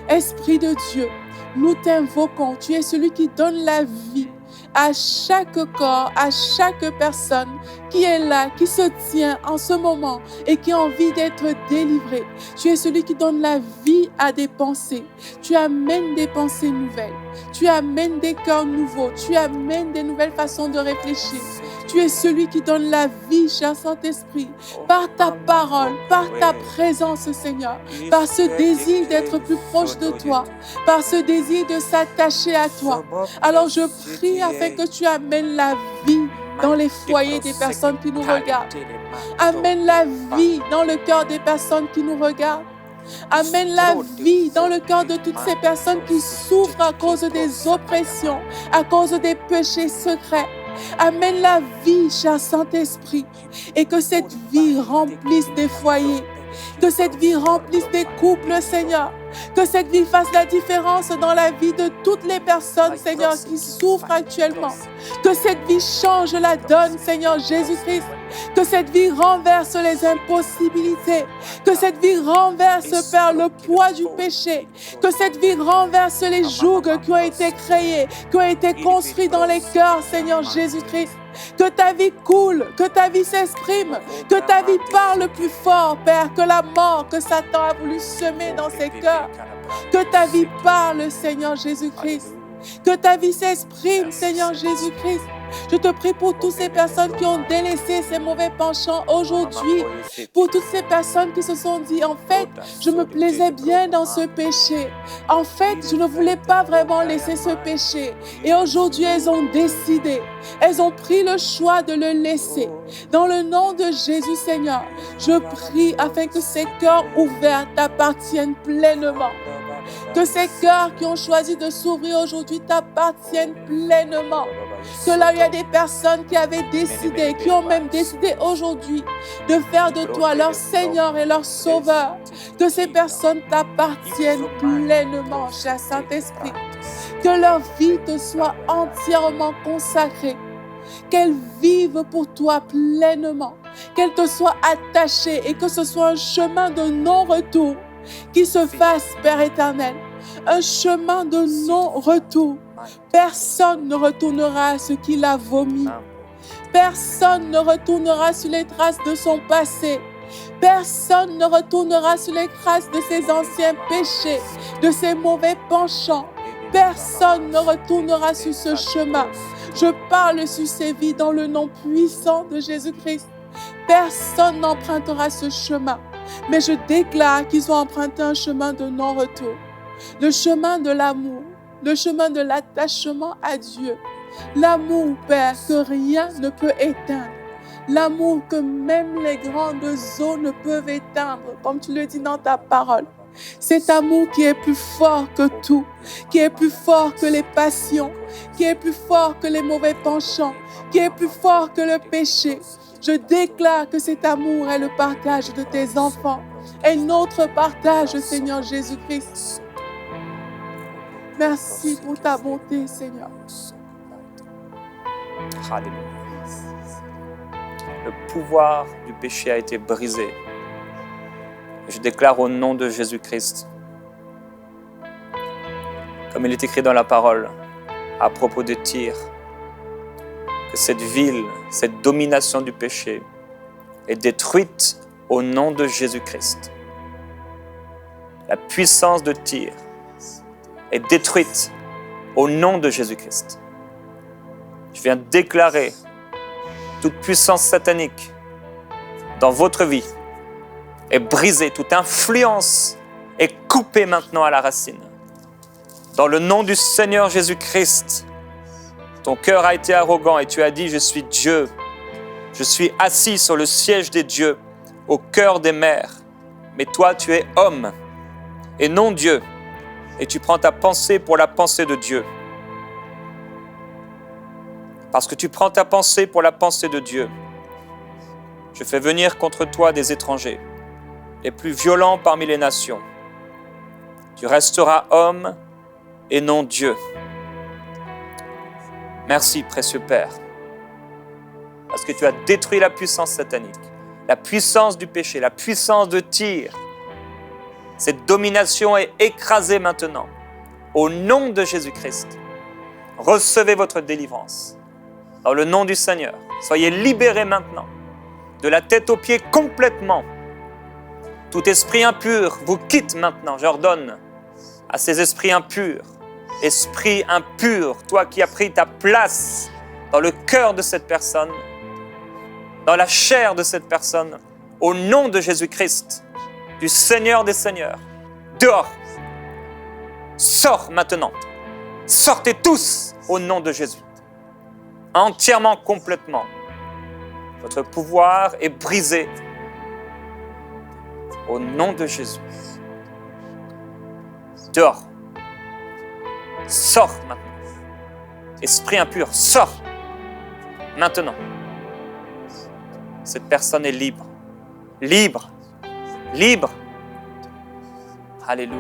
Esprit de Dieu, nous t'invoquons, tu es celui qui donne la vie à chaque corps, à chaque personne qui est là, qui se tient en ce moment et qui a envie d'être délivré. Tu es celui qui donne la vie à des pensées. Tu amènes des pensées nouvelles. Tu amènes des cœurs nouveaux. Tu amènes des nouvelles façons de réfléchir. Tu es celui qui donne la vie, cher Saint-Esprit, par ta parole, par ta présence, Seigneur, par ce désir d'être plus proche de toi, par ce désir de s'attacher à toi. Alors je prie afin que tu amènes la vie dans les foyers des personnes qui nous regardent. Amène la vie dans le cœur des personnes qui nous regardent. Amène la vie dans le cœur de toutes ces personnes qui souffrent à cause des oppressions, à cause des péchés secrets. Amène la vie, cher Saint-Esprit, et que cette vie remplisse des foyers, que cette vie remplisse des couples, Seigneur, que cette vie fasse la différence dans la vie de toutes les personnes, Seigneur, qui souffrent actuellement, que cette vie change la donne, Seigneur Jésus-Christ, que cette vie renverse les impossibilités, que cette vie renverse, Père, le poids du péché, que cette vie renverse les jougs qui ont été créés, qui ont été construits dans les cœurs, Seigneur Jésus-Christ. Que ta vie coule, que ta vie s'exprime, que ta vie parle plus fort, Père, que la mort que Satan a voulu semer dans ses cœurs. Que ta vie parle, Seigneur Jésus-Christ. Que ta vie s'exprime, Seigneur Jésus-Christ. Je te prie pour toutes ces personnes qui ont délaissé ces mauvais penchants aujourd'hui. Pour toutes ces personnes qui se sont dit, en fait, je me plaisais bien dans ce péché. En fait, je ne voulais pas vraiment laisser ce péché. Et aujourd'hui, elles ont décidé. Elles ont pris le choix de le laisser. Dans le nom de Jésus, Seigneur, je prie afin que ces cœurs ouverts t'appartiennent pleinement. Que ces cœurs qui ont choisi de s'ouvrir aujourd'hui t'appartiennent pleinement. Que là, il y a des personnes qui avaient décidé, qui ont même décidé aujourd'hui de faire de toi leur Seigneur et leur Sauveur. Que ces personnes t'appartiennent pleinement, cher Saint-Esprit. Que leur vie te soit entièrement consacrée. Qu'elles vivent pour toi pleinement. Qu'elles te soient attachées et que ce soit un chemin de non-retour qui se fasse, Père éternel. Un chemin de non-retour. Personne ne retournera à ce qu'il a vomi. Personne ne retournera sur les traces de son passé. Personne ne retournera sur les traces de ses anciens péchés, de ses mauvais penchants. Personne ne retournera sur ce chemin. Je parle sur ces vies dans le nom puissant de Jésus-Christ. Personne n'empruntera ce chemin. Mais je déclare qu'ils ont emprunté un chemin de non-retour. Le chemin de l'amour. Le chemin de l'attachement à Dieu. L'amour, Père, que rien ne peut éteindre. L'amour que même les grandes eaux ne peuvent éteindre, comme tu le dis dans ta parole. Cet amour qui est plus fort que tout, qui est plus fort que les passions, qui est plus fort que les mauvais penchants, qui est plus fort que le péché. Je déclare que cet amour est le partage de tes enfants et notre partage, Seigneur Jésus-Christ. Merci pour ta bonté, Seigneur. Alléluia. Le pouvoir du péché a été brisé. Je déclare au nom de Jésus-Christ, comme il est écrit dans la parole à propos de Tyr, que cette ville, cette domination du péché est détruite au nom de Jésus-Christ. La puissance de Tyr est détruite au nom de Jésus-Christ. Je viens déclarer toute puissance satanique dans votre vie est brisée, toute influence est coupée maintenant à la racine. Dans le nom du Seigneur Jésus-Christ, ton cœur a été arrogant et tu as dit « Je suis Dieu, je suis assis sur le siège des dieux, au cœur des mers. Mais toi, tu es homme et non Dieu, et tu prends ta pensée pour la pensée de Dieu. Parce que tu prends ta pensée pour la pensée de Dieu, je fais venir contre toi des étrangers, les plus violents parmi les nations. Tu resteras homme et non Dieu. Merci, précieux Père, parce que tu as détruit la puissance satanique, la puissance du péché, la puissance de Tyr. Cette domination est écrasée maintenant. Au nom de Jésus-Christ, recevez votre délivrance. Dans le nom du Seigneur, soyez libérés maintenant, de la tête aux pieds complètement. Tout esprit impur vous quitte maintenant. J'ordonne à ces esprits impurs, esprit impur, toi qui as pris ta place dans le cœur de cette personne, dans la chair de cette personne, au nom de Jésus-Christ, du Seigneur des Seigneurs, dehors, sors maintenant, sortez tous au nom de Jésus, entièrement, complètement. Votre pouvoir est brisé au nom de Jésus. Dehors, sors maintenant. Esprit impur, sors maintenant. Cette personne est libre, libre, libre. Alléluia.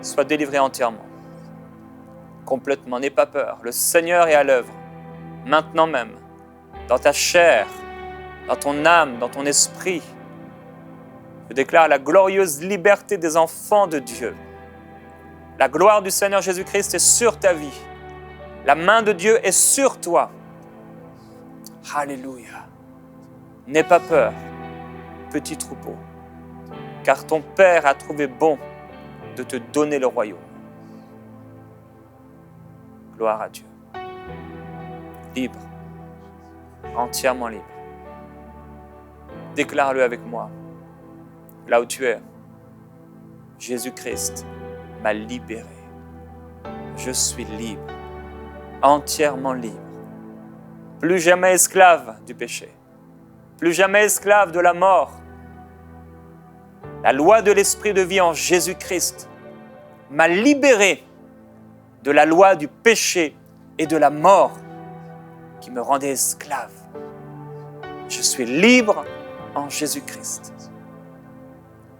Sois délivré entièrement, complètement, n'aie pas peur. Le Seigneur est à l'œuvre, maintenant même, dans ta chair, dans ton âme, dans ton esprit. Je déclare la glorieuse liberté des enfants de Dieu. La gloire du Seigneur Jésus-Christ est sur ta vie. La main de Dieu est sur toi. Alléluia. N'aie pas peur, petit troupeau, car ton Père a trouvé bon de te donner le royaume. Gloire à Dieu. Libre, entièrement libre. Déclare-le avec moi. Là où tu es, Jésus-Christ m'a libéré. Je suis libre, entièrement libre. Plus jamais esclave du péché, plus jamais esclave de la mort. La loi de l'esprit de vie en Jésus-Christ m'a libéré de la loi du péché et de la mort qui me rendait esclave. Je suis libre en Jésus-Christ.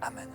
Amen.